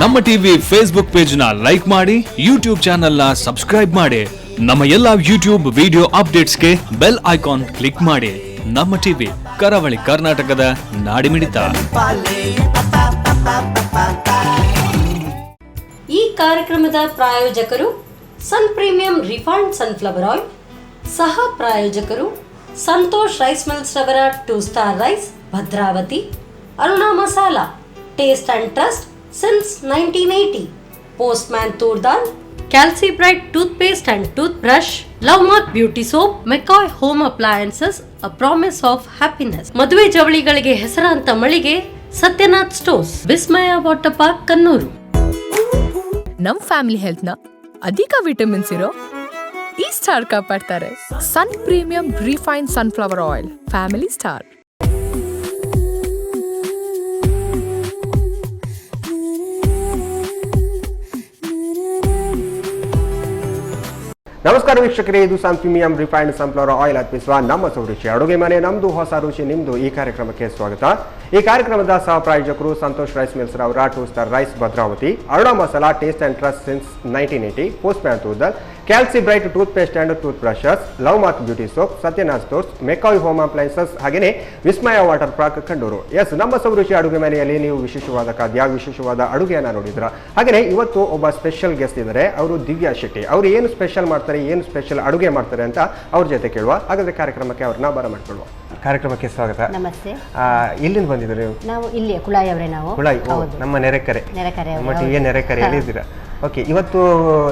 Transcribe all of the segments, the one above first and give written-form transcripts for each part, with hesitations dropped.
ನಮ್ಮ TV Facebook page ನ like ಮಾಡಿ, ಯೂಟ್ಯೂಬ್ ಚಾನೆಲ್ ನ ಸಬ್ಸ್ಕ್ರೈಬ್ ಮಾಡಿ. ನಮ್ಮ ಎಲ್ಲಾ ಯೂಟ್ಯೂಬ್ ವಿಡಿಯೋ ಅಪ್ಡೇಟ್ಸ್ಗೆ ಬೆಲ್ ಐಕಾನ್ ಕ್ಲಿಕ್ ಮಾಡಿ. ನಮ್ಮ ಟಿವಿ ಕರಾವಳಿ ಕರ್ನಾಟಕದ ನಾಡಿಮಿಡಿತ. ಈ ಕಾರ್ಯಕ್ರಮದ ಪ್ರಾಯೋಜಕರು Sun premium refined sunflower oil, ಸಹ ಪ್ರಾಯೋಜಕರು ಸಂತೋಷ್ ರೈಸ್ ಮಿಲ್ಸ್ ರವರ 2 star rice, Bhadravati, Aruna masala, taste and trust since 1980, Postman Turdal, Calci Bright toothpaste and toothbrush, Lovemark beauty soap, McCoy home appliances, a promise of happiness. ಮದುವೆ ಜವಳಿಗಳಿಗೆ ಹೆಸರಾಂತ ಮಳಿಗೆ Satyanath stores, Vismaya water park, Kannur. ನಮ್ family health ನ ಅಧಿಕ ವಿಟಮಿನ್ಸ್ ಇರೋ ಈ ಸ್ಟಾರ್ ಕಾಪಾಡ್ತಾರೆ. Sun premium refined sunflower oil, family star. ನಮಸ್ಕಾರ ವೀಕ್ಷಕರೇ, ಇದು Sun premium refined sunflower oil ಅರ್ಪಿಸುವ ನಮ್ಮ ರುಚಿ ಅಡುಗೆ ಮನೆ, ನಮ್ದು ಹೊಸ ರುಚಿ ನಿಮ್ದು. ಈ ಕಾರ್ಯಕ್ರಮಕ್ಕೆ ಸ್ವಾಗತ. ಈ ಕಾರ್ಯಕ್ರಮದ ಸಹ ಪ್ರಾಯೋಜಕರು ಸಂತೋಷ್ ರೈಸ್ ಮಿಲ್ಸ್ ರವರ 2 star rice, Bhadravati, Aruna masala, taste and trust since 1980, postman toor dal, calci bright toothpaste and tooth brushes, love mark beauty soap, Satyanath stores, McCoy home appliances, ಹಾಗೆಯೇ ವಿಸ್ಮಯ ವಾಟರ್ ಪಾರ್ಕ್, ಕಂಡೂರು. ಎಸ್, ನಮ್ಮ ರುಚಿ ಅಡುಗೆ ಮನೆಯಲ್ಲಿ ನೀವು ವಿಶೇಷವಾದ ಖಾದ್ಯ, ವಿಶೇಷವಾದ ಅಡುಗೆಯನ್ನು ನೋಡಿದ್ರ. ಹಾಗೆಯೇ ಇವತ್ತು ಒಬ್ಬ ಸ್ಪೆಷಲ್ ಗೆಸ್ಟ್ ಇದ್ದಾರೆ. ಅವರು ದಿವ್ಯಾ ಶೆಟ್ಟಿ. ಅವರು ಏನು ಸ್ಪೆಷಲ್ ಮಾಡ್ತಾರೆ, ಏನು ಸ್ಪೆಷಲ್ ಅಡುಗೆ ಮಾಡ್ತಾರೆ ಅಂತ ಅವ್ರ ಜೊತೆ ಕೇಳುವ. ಹಾಗಾದ್ರೆ ಕಾರ್ಯಕ್ರಮಕ್ಕೆ ಅವ್ರನ್ನ ಬರಮಾಡ್ಕೊಳ್ಳುವ. ಕಾರ್ಯಕ್ರಮಕ್ಕೆ ಸ್ವಾಗತ. ನಮಸ್ತೆ. ಎಲ್ಲಿಂದ ಬಂದಿದ್ದಾರೆ? ನಾವು ಇಲ್ಲಿ ಕುಳಾಯಿ ಅವರೇ. ನಾವು ಕುಳಾಯಿ, ನಮ್ಮ ನೆರೆಕರೆ, ನಮ್ಮ ಟಿವಿಯ ನೆರೆಕರೆಯಲ್ಲಿ ಇದ್ದೀರಾ. ಓಕೆ, ಇವತ್ತು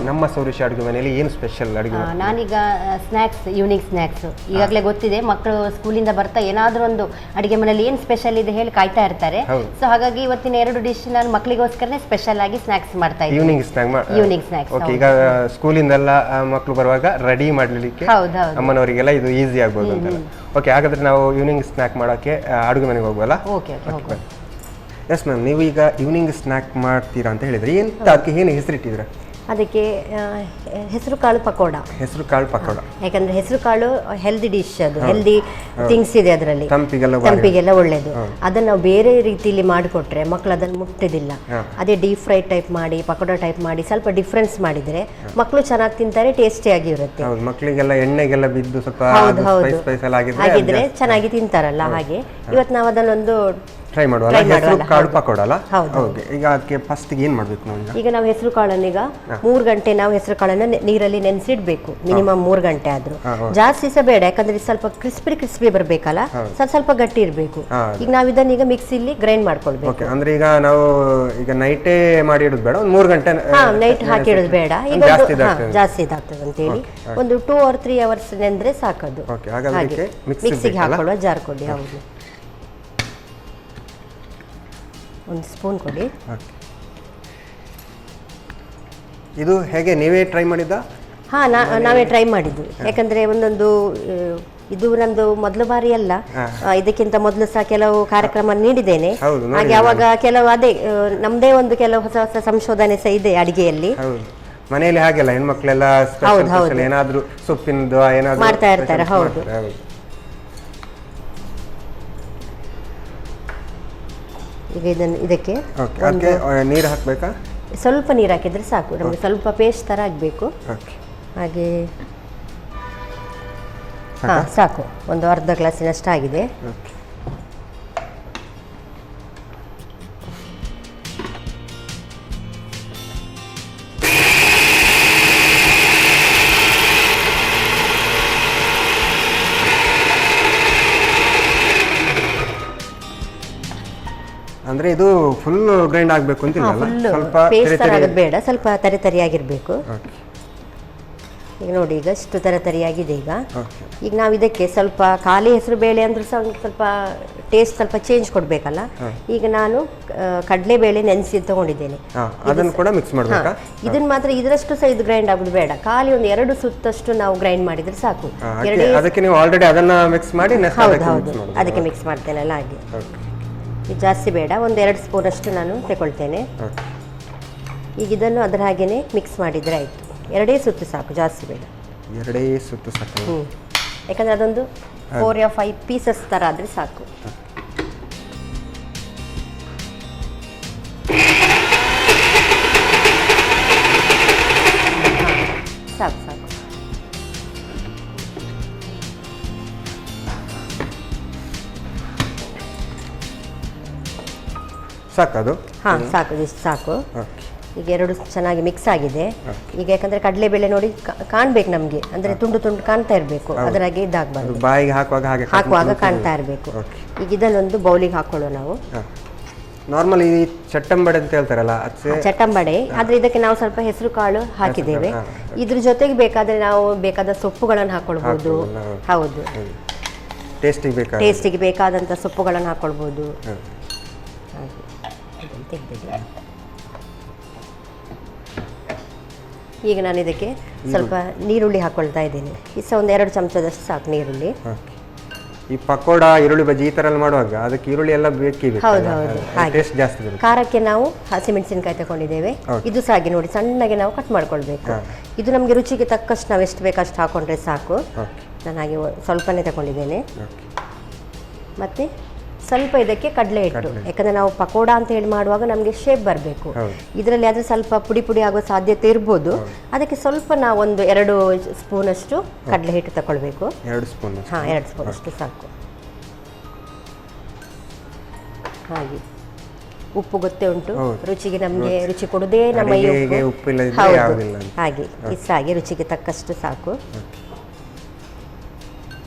ನಮ್ಮ ಸೌರುಷಿ ಅಡುಗೆ ಮನೆಯಲ್ಲಿ ಏನು ಸ್ಪೆಷಲ್ ಅಡುಗೆ? ನಾನೀಗ ಸ್ನ್ಯಾಕ್ಸ್, ಈವ್ನಿಂಗ್ ಸ್ನ್ಯಾಕ್ಸ್. ಈಗಾಗಲೇ ಗೊತ್ತಿದೆ, ಮಕ್ಕಳು ಸ್ಕೂಲಿಂದ ಬರ್ತಾ ಏನಾದರೂ ಒಂದು ಅಡುಗೆ ಮನೆಯಲ್ಲಿ ಏನು ಸ್ಪೆಷಲ್ ಇದೆ ಹೇಳಿ ಕಾಯ್ತಾ ಇರ್ತಾರೆ. ಸೊ ಹಾಗಾಗಿ ಇವತ್ತಿನ 2 ಡಿಶ್ ನಾನು ಮಕ್ಕಳಿಗೋಸ್ಕರನೇ ಸ್ಪೆಷಲ್ ಆಗಿ ಸ್ನ್ಯಾಕ್ಸ್ ಮಾಡ್ತಾ ಇದ್ದೀನಿ. Evening snacks. ಓಕೆ, ಈಗ ಸ್ಕೂಲಿಂದೆಲ್ಲ ಮಕ್ಕಳು ಬರುವಾಗ ರೆಡಿ ಮಾಡಲಿಕ್ಕೆ ಅಮ್ಮನವರಿಗೆಲ್ಲ ಇದು ಈಸಿ ಆಗ್ಬೋದು ಅಂತ. ಓಕೆ, ಹಾಗಾದ್ರೆ ನಾವು ಈವ್ನಿಂಗ್ ಸ್ನ್ಯಾಕ್ ಮಾಡೋಕ್ಕೆ ಅಡುಗೆ ಮನೆಗೆ ಹೋಗ್ಬೋದಲ್ಲ? ಓಕೆ. ಎಸ್ ಮ್ಯಾಮ್, ನೀವು ಈಗ ಈವ್ನಿಂಗ್ ಸ್ನ್ಯಾಕ್ ಮಾಡ್ತೀರಾ ಅಂತ ಹೇಳಿದ್ರೆ ಅದಕ್ಕೆ ಏನು ಹೆಸರಿಟ್ಟಿದ್ದೀರಾ? ಅದಕ್ಕೆ ಹೆಸರು ಕಾಳು ಪಕೋಡ. ಹೆಸರು ಕಾಳು ಪಕೋಡ ಯಾಕಂದ್ರೆ ಹೆಸರು ಕಾಳು ಹೆಲ್ದಿ ಡಿಶ್, ಅದು ಹೆಲ್ದಿ ಥಿಂಗ್ಸ್ ಇದೆ ಅದರಲ್ಲಿ, ತಂಪಿಗೆಲ್ಲ ಒಳ್ಳೇದು. ಅದನ್ನು ನಾವು ಬೇರೆ ರೀತಿಯಲ್ಲಿ ಮಾಡಿಕೊಟ್ರೆ ಮಕ್ಕಳು ಅದನ್ನು ಮುಟ್ಟೋದಿಲ್ಲ. ಅದೇ ಡೀಪ್ ಫ್ರೈ ಟೈಪ್ ಮಾಡಿ, ಪಕೋಡ ಟೈಪ್ ಮಾಡಿ, ಸ್ವಲ್ಪ ಡಿಫ್ರೆನ್ಸ್ ಮಾಡಿದ್ರೆ ಮಕ್ಕಳು ಚೆನ್ನಾಗಿ ತಿಂತಾರೆ, ಟೇಸ್ಟಿ ಆಗಿರುತ್ತೆ. ಮಕ್ಕಳಿಗೆಲ್ಲ ಎಣ್ಣೆಗೆಲ್ಲ ಬಿದ್ದು ಸ್ವಲ್ಪ ಆಗಿದ್ರೆ ಚೆನ್ನಾಗಿ ತಿಂತಾರಲ್ಲ. ಹಾಗೆ ಇವತ್ತು ನಾವು ಅದನ್ನೊಂದು ಟ್ರೈ ಮಾಡುವ. ಹೆಸರು ಕಾಳು ಪಕೋಡ ಅಲ್ಲ? ಓಕೆ, ಈಗ ಅದಕ್ಕೆ ಫಸ್ಟ್ ಏನು ಮಾಡಬೇಕು ನಾವು? ಈಗ ನಾವು ಹೆಸರು ಕಾಳನ್ನು ಈಗ 3 ಗಂಟೆ ನಾವು ಹೆಸರು ಕಾಳನ್ನು ನೀರಲ್ಲಿ ನೆನೆಸಿಡ್ಬೇಕು. ಮಿನಿಮಮ್ 3 ಗಂಟೆ ಆದ್ರೂ ಜಾಸ್ತಿ ಸಹ ಬೇಡ, ಯಾಕಂದ್ರೆ ಸ್ವಲ್ಪ ಕ್ರಿಸ್ಪಿ ಬರಬೇಕಲ್ಲ, ಸ್ವಲ್ಪ ಗಟ್ಟಿ ಇರಬೇಕು. ಈಗ ನಾವು ಇದನ್ನ ಈಗ ಮಿಕ್ಸಿಲಿ ಗ್ರೈಂಡ್ ಮಾಡ್ಕೊಳ್ಬೇಕು. ಅಂದ್ರೆ ಈಗ ನಾವು ಈಗ ನೈಟೇ ಮಾಡಿ ಇಡೋದು ಬೇಡ, 3 ಗಂಟೆ ನೈಟ್ ಹಾಕಿ ಇಡೋದು ಬೇಡ. ಈಗ ಜಾಸ್ತಿ ಇದಾಗ್ತದೆ ಅಂತ ಹೇಳಿ ಒಂದು 2 or 3 hours ನೆಂದ್ರೆ ಸಾಕದು. ಮಿಕ್ಸಿಗೆ ಹಾಕೊಳ್ಳುವ ಜಾರ್ ಕೊಡಿ. ಹೌದು, 1 ಸ್ಪೂನ್ ಕೊಡಿ. ಇದು ಹೇಗೆ ನೀವೇ ಟ್ರೈ ಮಾಡಿದ್ದ? ನಾವೇ ಟ್ರೈ ಮಾಡಿದ್ದು. ಯಾಕಂದ್ರೆ ಒಂದೊಂದು ಇದು ನಂದು ಮೊದಲ ಬಾರಿ ಅಲ್ಲ, ಇದಕ್ಕಿಂತ ಮೊದಲು ಸಹ ಕೆಲವು ಕಾರ್ಯಕ್ರಮ ನೀಡಿದ್ದೇನೆ. ಹಾಗೆ ಅವಾಗ ಕೆಲವು ನಮ್ದೇ ಒಂದು ಕೆಲವು ಹೊಸ ಸಂಶೋಧನೆ ಸಹ ಇದೆ ಅಡಿಗೆಯಲ್ಲಿ. ಮನೆಯಲ್ಲಿ ಹಾಗೆಲ್ಲ ಹೆಣ್ಮಕ್ಳೆಲ್ಲ ಏನಾದ್ರೂ ಸೊಪ್ಪಿನದು ಏನಾದ್ರು ಮಾಡ್ತಾ ಇರ್ತಾರೆ. ಹೌದು. ಈಗ ಇದಕ್ಕೆ ನೀರು ಹಾಕಬೇಕಾ? ಸ್ವಲ್ಪ ನೀರು ಹಾಕಿದ್ರೆ ಸಾಕು, ನಮಗೆ ಸ್ವಲ್ಪ ಪೇಸ್ಟ್ ಥರ ಆಗಬೇಕು. ಹಾಗೆ ಸಾಕು, ಒಂದು ಅರ್ಧ ಗ್ಲಾಸಿನಷ್ಟು ಆಗಿದೆ. ಅಂದ್ರೆ ಇದು ಫುಲ್ ಗ್ರೈಂಡ್ ಆಗಬೇಕು ಅಂತಿಲ್ಲ, ಸ್ವಲ್ಪ ಪೇಸ್ಟ್ ತರ ಆಗೋದು ಬೇಡ, ಸ್ವಲ್ಪ ತರಿಯಾಗಿರಬೇಕು. ಈಗ ನೋಡಿ, ಈಗ ಇಷ್ಟು ತರಿಯಾಗಿದೆ. ಈಗ ನಾವು ಇದಕ್ಕೆ ಸ್ವಲ್ಪ ಖಾಲಿ ಹೆಸರು ಬೇಳೆ ಅಂದ್ರೆ ಸ್ವಲ್ಪ ಟೇಸ್ಟ್ ಸ್ವಲ್ಪ ಚೇಂಜ್ ಕೊಡಬೇಕಲ್ಲ. ಈಗ ನಾನು ಕಡಲೆಬೇಳೆ ನೆನೆಸಿ ತಗೊಂಡಿದ್ದೇನೆ, ಅದನ್ನು ಕೂಡ ಮಿಕ್ಸ್ ಮಾಡಬೇಕಾ? ಇದನ್ನ ಮಾತ್ರ ಇದರಷ್ಟು ಸಹ ಇದು ಗ್ರೈಂಡ್ ಆಗೋದು ಬೇಡ, ಖಾಲಿ ಒಂದು 2 ಸುತ್ತಷ್ಟು ನಾವು ಗ್ರೈಂಡ್ ಮಾಡಿದ್ರೆ ಸಾಕು. ಅದಕ್ಕೆ ನೀವು ಆಲ್ರೆಡಿ ಅದನ್ನ ಮಿಕ್ಸ್ ಮಾಡಿ? ಹೌದು, ಅದಕ್ಕೆ ಮಿಕ್ಸ್ ಮಾಡ್ತೇನಲ್ಲ ಹಾಗೆ. ಜಾಸ್ತಿ ಬೇಡ, ಒಂದು 2 ಸ್ಪೂನ್ ಅಷ್ಟು ನಾನು ತಗೊಳ್ತೇನೆ. ಈಗ ಇದನ್ನು ಅದರ ಹಾಗೇನೆ ಮಿಕ್ಸ್ ಮಾಡಿದರೆ ಆಯಿತು. 2 ಸುತ್ತು ಸಾಕು, ಜಾಸ್ತಿ ಬೇಡ. 2 ಸುತ್ತು ಸಾಕು. ಯಾಕಂದರೆ ಅದೊಂದು 4 or 5 ಪೀಸಸ್ ಥರ ಆದರೆ ಸಾಕು. ಸಾಕದು? ಹಾಂ ಸಾಕು, ಇಷ್ಟು ಸಾಕು. ಈಗ ಎರಡು ಚೆನ್ನಾಗಿ ಮಿಕ್ಸ್ ಆಗಿದೆ. ಈಗ ಯಾಕಂದರೆ ಕಡಲೆಬೇಳೆ ನೋಡಿ ಕಾಣಬೇಕು ನಮಗೆ, ಅಂದರೆ ತುಂಡು ತುಂಡು ಕಾಣ್ತಾ ಇರಬೇಕು, ಅದರಾಗೆ ಇದಾಗಬಾರ್ದು, ಬಾಯಿಗೆ ಹಾಕುವಾಗ ಕಾಣ್ತಾ ಇರಬೇಕು. ಈಗ ಇದನ್ನೊಂದು ಬೌಲಿಗೆ ಹಾಕೊಳ್ಳೋ ನಾವು. ನಾರ್ಮಲ್ ಈ ಚಟ್ಟಂಬಡೆ ಅಂತ ಹೇಳ್ತಾರಲ್ಲ, ಚಟ್ಟಂಬಡೆ, ಆದರೆ ಇದಕ್ಕೆ ನಾವು ಸ್ವಲ್ಪ ಹೆಸರು ಕಾಳು ಹಾಕಿದ್ದೇವೆ. ಇದ್ರ ಜೊತೆಗೆ ಬೇಕಾದರೆ ನಾವು ಬೇಕಾದ ಸೊಪ್ಪುಗಳನ್ನು ಹಾಕೊಳ್ಬೋದು. ಹೌದು, ಟೇಸ್ಟಿಗೆ ಬೇಕಾದಂಥ ಸೊಪ್ಪುಗಳನ್ನು ಹಾಕೊಳ್ಬೋದು. ಈಗ ನಾನು ಇದಕ್ಕೆ ಸ್ವಲ್ಪ ನೀರುಳ್ಳಿ ಹಾಕೊಳ್ತಾ ಇದ್ದೇನೆ. ಈ ಸಹ ಒಂದು 2 ಚಮಚದಷ್ಟು ಸಾಕು ನೀರುಳ್ಳಿ. ಈ ಪಕೋಡ, ಈರುಳ್ಳಿ ಬಜ್ಜಿ ಈ ತರ ಎಲ್ಲ ಮಾಡುವಾಗ ಅದಕ್ಕೆ ಈರುಳ್ಳಿ ಎಲ್ಲ ಬೇಕೇ ಬೇಕು. ಹೌದು ಹೌದು, ಟೇಸ್ಟ್ ಜಾಸ್ತಿ ಬರುತ್ತೆ. ಖಾರಕ್ಕೆ ನಾವು ಹಸಿಮೆಣಸಿನಕಾಯಿ ತಗೊಂಡಿದ್ದೇವೆ. ಇದು ಸಹ ಹಾಗೆ ನೋಡಿ ಸಣ್ಣಗೆ ನಾವು ಕಟ್ ಮಾಡ್ಕೊಳ್ಬೇಕು. ಇದು ನಮಗೆ ರುಚಿಗೆ ತಕ್ಕಷ್ಟು ನಾವು ಎಷ್ಟು ಬೇಕಷ್ಟು ಹಾಕೊಂಡ್ರೆ ಸಾಕು. ನಾನು ಹಾಗೆ ಸ್ವಲ್ಪನೇ ತಗೊಂಡಿದ್ದೇನೆ. ಮತ್ತೆ ಸ್ವಲ್ಪ ಇದಕ್ಕೆ ಕಡಲೆ ಹಿಟ್ಟು, ಯಾಕಂದರೆ ನಾವು ಪಕೋಡ ಅಂತ ಹೇಳಿ ಮಾಡುವಾಗ ನಮಗೆ ಶೇಪ್ ಬರಬೇಕು. ಇದರಲ್ಲಿ ಆದರೆ ಸ್ವಲ್ಪ ಪುಡಿ ಪುಡಿ ಆಗುವ ಸಾಧ್ಯತೆ ಇರ್ಬೋದು. ಅದಕ್ಕೆ ಸ್ವಲ್ಪ ನಾವು ಒಂದು 2 ಸ್ಪೂನಷ್ಟು ಕಡಲೆ ಹಿಟ್ಟು ತಗೊಳ್ಬೇಕು. 2 ಸ್ಪೂನ್? ಹಾಂ, 2 ಸ್ಪೂನಷ್ಟು ಸಾಕು. ಹಾಗೆ ಉಪ್ಪು ಗೊತ್ತೇ ಉಂಟು, ರುಚಿಗೆ ನಮಗೆ ರುಚಿ ಕೊಡೋದೇ ನಮ್ಮ ಈ ಉಪ್ಪು. ಹಾಗೆ ಇಷ್ಟ ಹಾಗೆ ರುಚಿಗೆ ತಕ್ಕಷ್ಟು ಸಾಕು.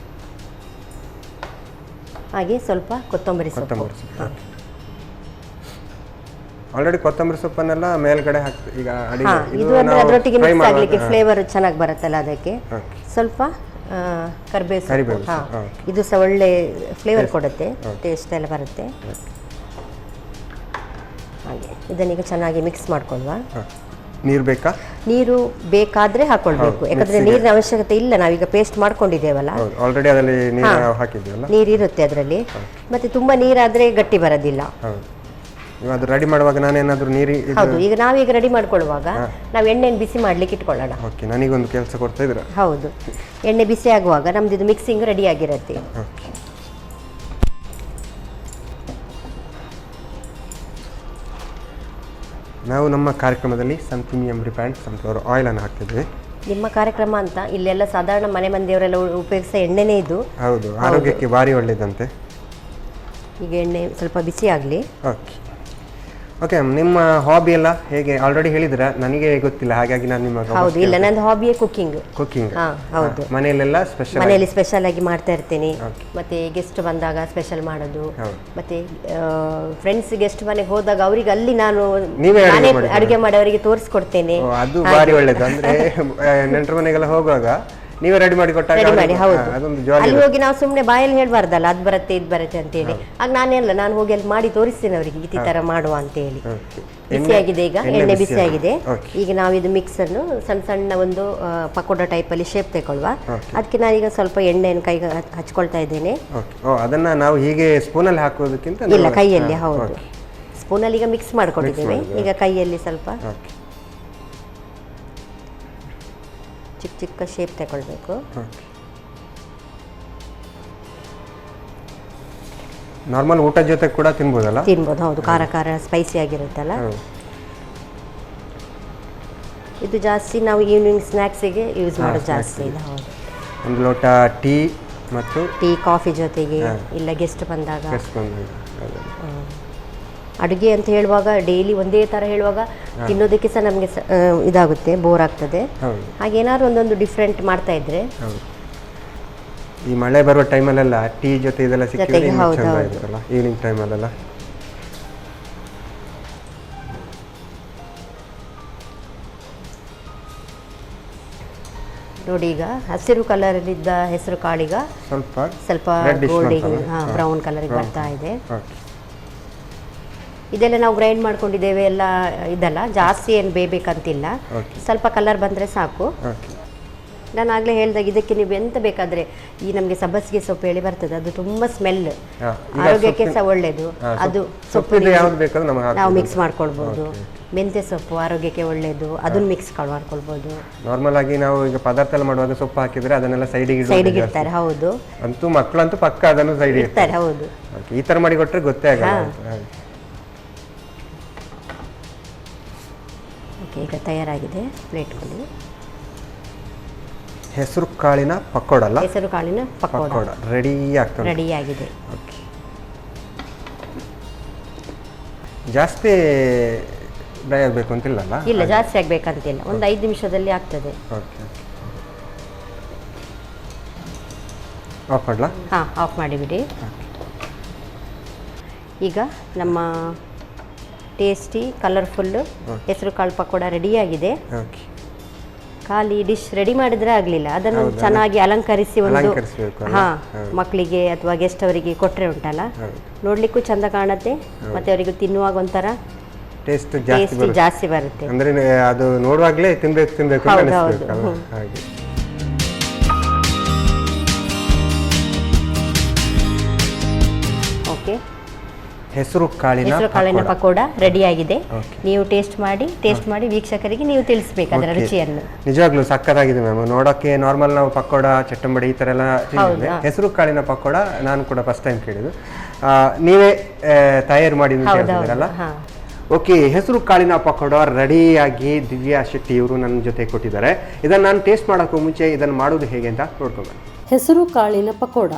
ಹಾಗೆ ಸ್ವಲ್ಪ ಕೊತ್ತಂಬರಿ ಸೊಪ್ಪು. ಆಲ್ರೆಡಿ ಕೊತ್ತಂಬರಿ ಸೊಪ್ಪನ್ನೆಲ್ಲ ಮೇಲ್ಗಡೆ ಹಾಕ್ತೀವಿ. ಈಗ ಇದು ಅಂದರೆ ಅದರೊಟ್ಟಿಗೆ ಮಿಕ್ಸ್ ಆಗಲಿಕ್ಕೆ ಫ್ಲೇವರ್ ಚೆನ್ನಾಗಿ ಬರುತ್ತಲ್ಲ, ಅದಕ್ಕೆ ಸ್ವಲ್ಪ ಕರಿಬೇವು. ಹಾಂ, ಇದು ಸಹ ಒಳ್ಳೆ ಫ್ಲೇವರ್ ಕೊಡುತ್ತೆ, ಟೇಸ್ಟ್ ಎಲ್ಲ ಬರುತ್ತೆ. ಹಾಗೆ ಇದನ್ನೀಗ ಚೆನ್ನಾಗಿ ಮಿಕ್ಸ್ ಮಾಡ್ಕೊಳ್ಳುವ. ನೀರು ಬೇಕಾ? ನೀರು ಬೇಕಾದ್ರೆ ಹಾಕೊಳ್ಬೇಕು, ಯಾಕಂದ್ರೆ ನೀರಿನ ಅವಶ್ಯಕತೆ ಇಲ್ಲ, ನಾವೀಗ ಪೇಸ್ಟ್ ಮಾಡ್ಕೊಂಡಿದ್ದೇವಲ್ಲ, ಆಲ್ರೆಡಿ ಅದರಲ್ಲಿ ನೀರು ಹಾಕಿದ್ದೀವಲ್ಲ, ನೀರಿರುತ್ತೆ ಅದರಲ್ಲಿ. ಮತ್ತೆ ತುಂಬಾ ನೀರಾದ್ರೆ ಗಟ್ಟಿ ಬರೋದಿಲ್ಲ. ಅದು ರೆಡಿ ಮಾಡುವಾಗ ನಾನೇನಾದ್ರೂ ಹೌದು, ಈಗ ನಾವೀಗ ರೆಡಿ ಮಾಡ್ಕೊಳ್ಳುವಾಗ ನಾವು ಎಣ್ಣೆಯನ್ನು ಬಿಸಿ ಮಾಡ್ಲಿಕ್ಕೆ ಇಟ್ಕೊಳ್ಳೋಣ. ಓಕೆ, ನನಗೊಂದು ಕೆಲಸ ಕೊಡ್ತಾ ಇದ್ದೀರಾ? ಹೌದು, ಎಣ್ಣೆ ಬಿಸಿ ಆಗುವಾಗ ನಮ್ದು ಇದು ಮಿಕ್ಸಿಂಗ್ ರೆಡಿ ಆಗಿರುತ್ತೆ. ನಾವು ನಮ್ಮ ಕಾರ್ಯಕ್ರಮದಲ್ಲಿ ಸನ್ಪ್ರೀಮಿಯಂ ರಿಫೈನ್ಡ್ ಸನ್ಫ್ಲವರ್ ಆಯಿಲ್ ಅನ್ನು ಹಾಕ್ತಿದ್ವಿ. ನಿಮ್ಮ ಕಾರ್ಯಕ್ರಮ ಅಂತ ಇಲ್ಲೆಲ್ಲ ಸಾಧಾರಣ ಮನೆ ಮಂದಿಯವರೆಲ್ಲ ಉಪಯೋಗಿಸೋ ಎಣ್ಣೆನೇ ಇದು. ಹೌದು, ಆರೋಗ್ಯಕ್ಕೆ ಭಾರಿ ಒಳ್ಳೆಯದಂತೆ. ಈಗ ಎಣ್ಣೆ ಸ್ವಲ್ಪ ಬಿಸಿ ಆಗಲಿ. ಓಕೆ, ನಿಮ್ಮ ಹಾಬಿ ಎಲ್ಲ ಹೇಗೆ ಆಲ್ರೆಡಿ ಹೇಳಿದ್ರಾ? ನನಗೆ ಗೊತ್ತಿಲ್ಲ, ಹಾಗಾಗಿ ನಾನು ನಿಮ್ಮ ಹೌದು, ಇಲ್ಲ ನಂದು ಹಾಬಿಯೇ ಕುಕ್ಕಿಂಗ್. ಹೌದು, ಮನೆಯಲ್ಲೆಲ್ಲ ಮನೆಯಲ್ಲಿ ಸ್ಪೆಷಲ್ ಆಗಿ ಮಾಡ್ತಾ ಇರ್ತೀನಿ. ಮತ್ತೆ ಗೆಸ್ಟ್ ಬಂದಾಗ ಸ್ಪೆಷಲ್ ಮಾಡೋದು, ಮತ್ತೆ ಫ್ರೆಂಡ್ಸ್ ಗೆಸ್ಟ್ ಮನೆಗೆ ಹೋದಾಗ ಅವರಿಗೆ ಅಲ್ಲಿ ನಾನು ಅಡುಗೆ ಮಾಡಿ ಅವರಿಗೆ ತೋರಿಸ್ಕೊಡ್ತೇನೆ. ಅದು ಭಾರಿ ಒಳ್ಳೇದು. ಅಂದ್ರೆ ನೆಂಟರ ಮನೆಗೆಲ್ಲ ಹೋಗುವಾಗ ನೀವೇ ರೆಡಿ ಮಾಡಿ ಕೊಟ್ಟಾಗ ಅಲ್ಲಿ ಹೋಗಿ ನಾವು ಸುಮ್ಮನೆ ಬಾಯಲ್ಲಿ ಹೇಳ್ಬಾರ್ದಲ್ಲ, ಅದು ಬರುತ್ತೆ ಇದು ಬರುತ್ತೆ ಅಂತೇಳಿ. ಆಗ ನಾನು ಹೋಗಿ ಅಲ್ಲಿ ಮಾಡಿ ತೋರಿಸ್ತೇನೆ ಅವರಿಗೆ, ಈ ತರ ಮಾಡುವ ಅಂತ ಹೇಳಿ. ಬಿಸಿಯಾಗಿದೆ, ಈಗ ಎಣ್ಣೆ ಬಿಸಿಯಾಗಿದೆ. ಈಗ ನಾವು ಇದು ಮಿಕ್ಸ್ ಅನ್ನು ಸಣ್ಣ ಸಣ್ಣ ಒಂದು ಪಕೋಡ ಟೈಪ್ ಅಲ್ಲಿ ಶೇಪ್ ತಗೊಳ್ಳುವ. ಅದಕ್ಕೆ ನಾನೀಗ ಸ್ವಲ್ಪ ಎಣ್ಣೆಯನ್ನು ಕೈಗೆ ಹಚ್ಕೊಳ್ತಾ ಇದ್ದೇನೆ. ಅದನ್ನ ನಾವು ಹೀಗೆ ಸ್ಪೂನಲ್ಲಿ ಹಾಕೋದಕ್ಕಿಂತ ಇಲ್ಲ, ಕೈಯಲ್ಲಿ. ಹೌದು, ಸ್ಪೂನಲ್ಲಿ ಈಗ ಮಿಕ್ಸ್ ಮಾಡ್ಕೊಂಡಿದ್ದೇವೆ. ಈಗ ಕೈಯಲ್ಲಿ ಸ್ವಲ್ಪ ಚಿಕ್ಕ ಚಿಕ್ಕ ಶೇಪ್ ತಗೊಳ್ಬೇಕು. ನಾರ್ಮಲ್ ಊಟ ಜೊತೆ ಕೂಡ ತಿನ್ಬೋದಲ್ಲ? ತಿನ್ಬೋದು, ಹೌದು. ಖಾರ ಖಾರ ಸ್ಪೈಸಿ ಆಗಿರುತ್ತಲ್ಲ. ಇದು ಜಾಸ್ತಿ ನಾವು ಈವ್ನಿಂಗ್ ಸ್ನ್ಯಾಕ್ಸಿಗೆ ಯೂಸ್ ಮಾಡೋದು ಜಾಸ್ತಿ ಇದೆ. ಹೌದು, ಒಂದು ಲೋಟ ಟೀ ಮತ್ತು ಕಾಫಿ ಜೊತೆಗೆ, ಇಲ್ಲ ಗೆಸ್ಟ್ ಬಂದಾಗ. ಅಡುಗೆ ಅಂತ ಹೇಳುವಾಗ ಡೈಲಿ ಒಂದೇ ಥರ ಹೇಳುವಾಗ ತಿನ್ನೋದಕ್ಕೆ ಸಹ ನಮಗೆ ಇದಾಗುತ್ತೆ, ಬೋರ್ ಆಗ್ತದೆ. ಹಾಗೇನಾದ್ರು ಒಂದೊಂದು ಡಿಫ್ರೆಂಟ್ ಮಾಡ್ತಾ ಇದ್ರೆ. ಈ ಮಳೆ ಬರುವ ಟೈಮಲ್ಲೆಲ್ಲ ಟೀ ಜೊತೆ ಇದೆಲ್ಲ ಸಿಕ್ಕಿದ್ರೆ ಈವ್ನಿಂಗ್ ಟೈಮಲ್ಲೆಲ್ಲ. ನೋಡಿ, ಈಗ ಹಸಿರು ಕಲರಲ್ಲಿದ್ದ ಹೆಸರು ಕಾಳೀಗ ಸ್ವಲ್ಪ ಗೋಲ್ಡಿಗೆ, ಬ್ರೌನ್ ಕಲರಿಗೆ ಬರ್ತಾ ಇದೆ. ಇದೆಲ್ಲ ನಾವು ಗ್ರೈಂಡ್ ಮಾಡ್ಕೊಂಡಿದ್ದೇವೆ ಎಲ್ಲ, ಇದೆಲ್ಲ ಜಾಸ್ತಿ ಏನು ಬೇಯಬೇಕಂತಿಲ್ಲ, ಸ್ವಲ್ಪ ಕಲರ್ ಬಂದರೆ ಸಾಕು. ನಾನು ಆಗಲೇ ಹೇಳಿದಾಗ ಇದಕ್ಕೆ ನೀವು ಎಂತ ಬೇಕಾದರೆ, ಈ ನಮಗೆ ಸಬ್ಬಸಿಗೆ ಸೊಪ್ಪು ಹೇಳಿ ಬರ್ತದೆ, ಅದು ತುಂಬ ಸ್ಮೆಲ್, ಆರೋಗ್ಯಕ್ಕೆ ಸಹ ಒಳ್ಳೆಯದು. ಅದು ಸೊಪ್ಪು ನಾವು ಮಿಕ್ಸ್ ಮಾಡ್ಕೊಳ್ಬೋದು. ಮೆಂತ್ಯ ಸೊಪ್ಪು ಆರೋಗ್ಯಕ್ಕೆ ಒಳ್ಳೆಯದು, ಅದನ್ನು ಮಿಕ್ಸ್ ಮಾಡ್ಕೊಳ್ಬೋದು. ನಾರ್ಮಲ್ ಆಗಿ ನಾವು ಈಗ ಪದಾರ್ಥ ಎಲ್ಲ ಮಾಡುವಾಗ ಸೊಪ್ಪು ಹಾಕಿದ್ರೆ ಅದನ್ನೆಲ್ಲ ಸೈಡಿಗೆ ಇಡ್ತಾರೆ. ಹೌದು, ಅಂತೂ ಮಕ್ಕಳಂತೂ ಪಕ್ಕ ಅದನ್ನು ಸೈಡ್ ಇಡ್ತಾರೆ. ಹೌದು, ಈ ಥರ ಮಾಡಿ ಕೊಟ್ಟರೆ ಗೊತ್ತೇ ಆಗಲ್ಲ. ಈಗ ತಯಾರಾಗಿದೆ ಪ್ಲೇಟ್ಗಳು. ಹೆಸರು ಕಾಳಿನ ಪಕೋಡ ಅಲ್ಲ? ಹೆಸರು ಕಾಳಿನ ಪಕೋಡ ರೆಡಿ ಆಗ್ತದೆ. ರೆಡಿ ಆಗಿದೆ. ಜಾಸ್ತಿ ಡ್ರೈ ಆಗಬೇಕು ಅಂತಿಲ್ಲಲ್ಲ? ಇಲ್ಲ, ಜಾಸ್ತಿ ಆಗಬೇಕಂತಿಲ್ಲ, ಒಂದು 5 ನಿಮಿಷದಲ್ಲಿ ಆಗ್ತದೆ. ಓಕೆ, ಆಫ್ ಮಾಡಲಾ? ಹಾಂ, ಆಫ್ ಮಾಡಿಬಿಡಿ. ಈಗ ನಮ್ಮ ಟೇಸ್ಟಿ ಕಲರ್ಫುಲ್ಲು ಹೆಸರು ಕಾಳು ಪಕೋಡ ರೆಡಿಯಾಗಿದೆ. ಓಕೆ, ಖಾಲಿ ಡಿಶ್ ರೆಡಿ ಮಾಡಿದ್ರೆ ಆಗಲಿಲ್ಲ, ಅದನ್ನು ಚೆನ್ನಾಗಿ ಅಲಂಕರಿಸಿ ಒಂದು ಮಕ್ಕಳಿಗೆ ಅಥವಾ ಗೆಸ್ಟ್ ಅವರಿಗೆ ಕೊಟ್ಟರೆ ಉಂಟಲ್ಲ, ನೋಡ್ಲಿಕ್ಕೂ ಚಂದ ಕಾಣುತ್ತೆ, ಮತ್ತೆ ಅವರಿಗೆ ತಿನ್ನುವಾಗ ಒಂಥರ ಟೇಸ್ಟ್ ಜಾಸ್ತಿ ಬರುತ್ತೆ. ಅಂದ್ರೆ ಅದು ನೋಡುವಾಗಲೇ ತಿನ್ಬೇಕು ಹಾಗೆ. ಓಕೆ, ಹೆಸರು ಕಾಳಿನ ಪಕೋಡ ರೆಡಿ ಆಗಿದೆ. ನೀವು ಟೇಸ್ಟ್ ಮಾಡಿ ವೀಕ್ಷಕರಿಗೆ ನೀವು ತಿಳಿಸ್ಬೇಕು ಅದರ ರುಚಿಯನ್ನು. ನಿಜವಾಗ್ಲೂ ಸಕ್ಕತ್ತಾಗಿದೆ ಮ್ಯಾಮ್. ನೋಡೋಕೆ ನಾರ್ಮಲ್ ನಾವು ಪಕೋಡ, ಚಟ್ಟಂಬಡಿ ಈ ಥರ ಎಲ್ಲ ತಿಂದಿದ್ದೆ. ಹೆಸರು ಕಾಳಿನ ಪಕೋಡ ನಾನು ಕೂಡ ಫಸ್ಟ್ ಟೈಮ್ ಕೇಳಿದ್ದು. ನೀವೇ ತಯಾರು ಮಾಡಿ ಹೇಳ್ತಿದ್ದೀರಲ್ಲ? ಓಕೆ, ಹೆಸರು ಕಾಳಿನ ಪಕೋಡ ರೆಡಿಯಾಗಿ ದಿವ್ಯಾ ಶೆಟ್ಟಿ ಇವರು ನನ್ನ ಜೊತೆ ಕೊಟ್ಟಿದ್ದಾರೆ. ಇದನ್ನು ನಾನು ಟೇಸ್ಟ್ ಮಾಡೋಕ್ಕೂ ಮುಂಚೆ ಇದನ್ನು ಮಾಡೋದು ಹೇಗೆ ಅಂತ ನೋಡ್ಕೊಬೇಕು. ಹೆಸರು ಕಾಳಿನ ಪಕೋಡ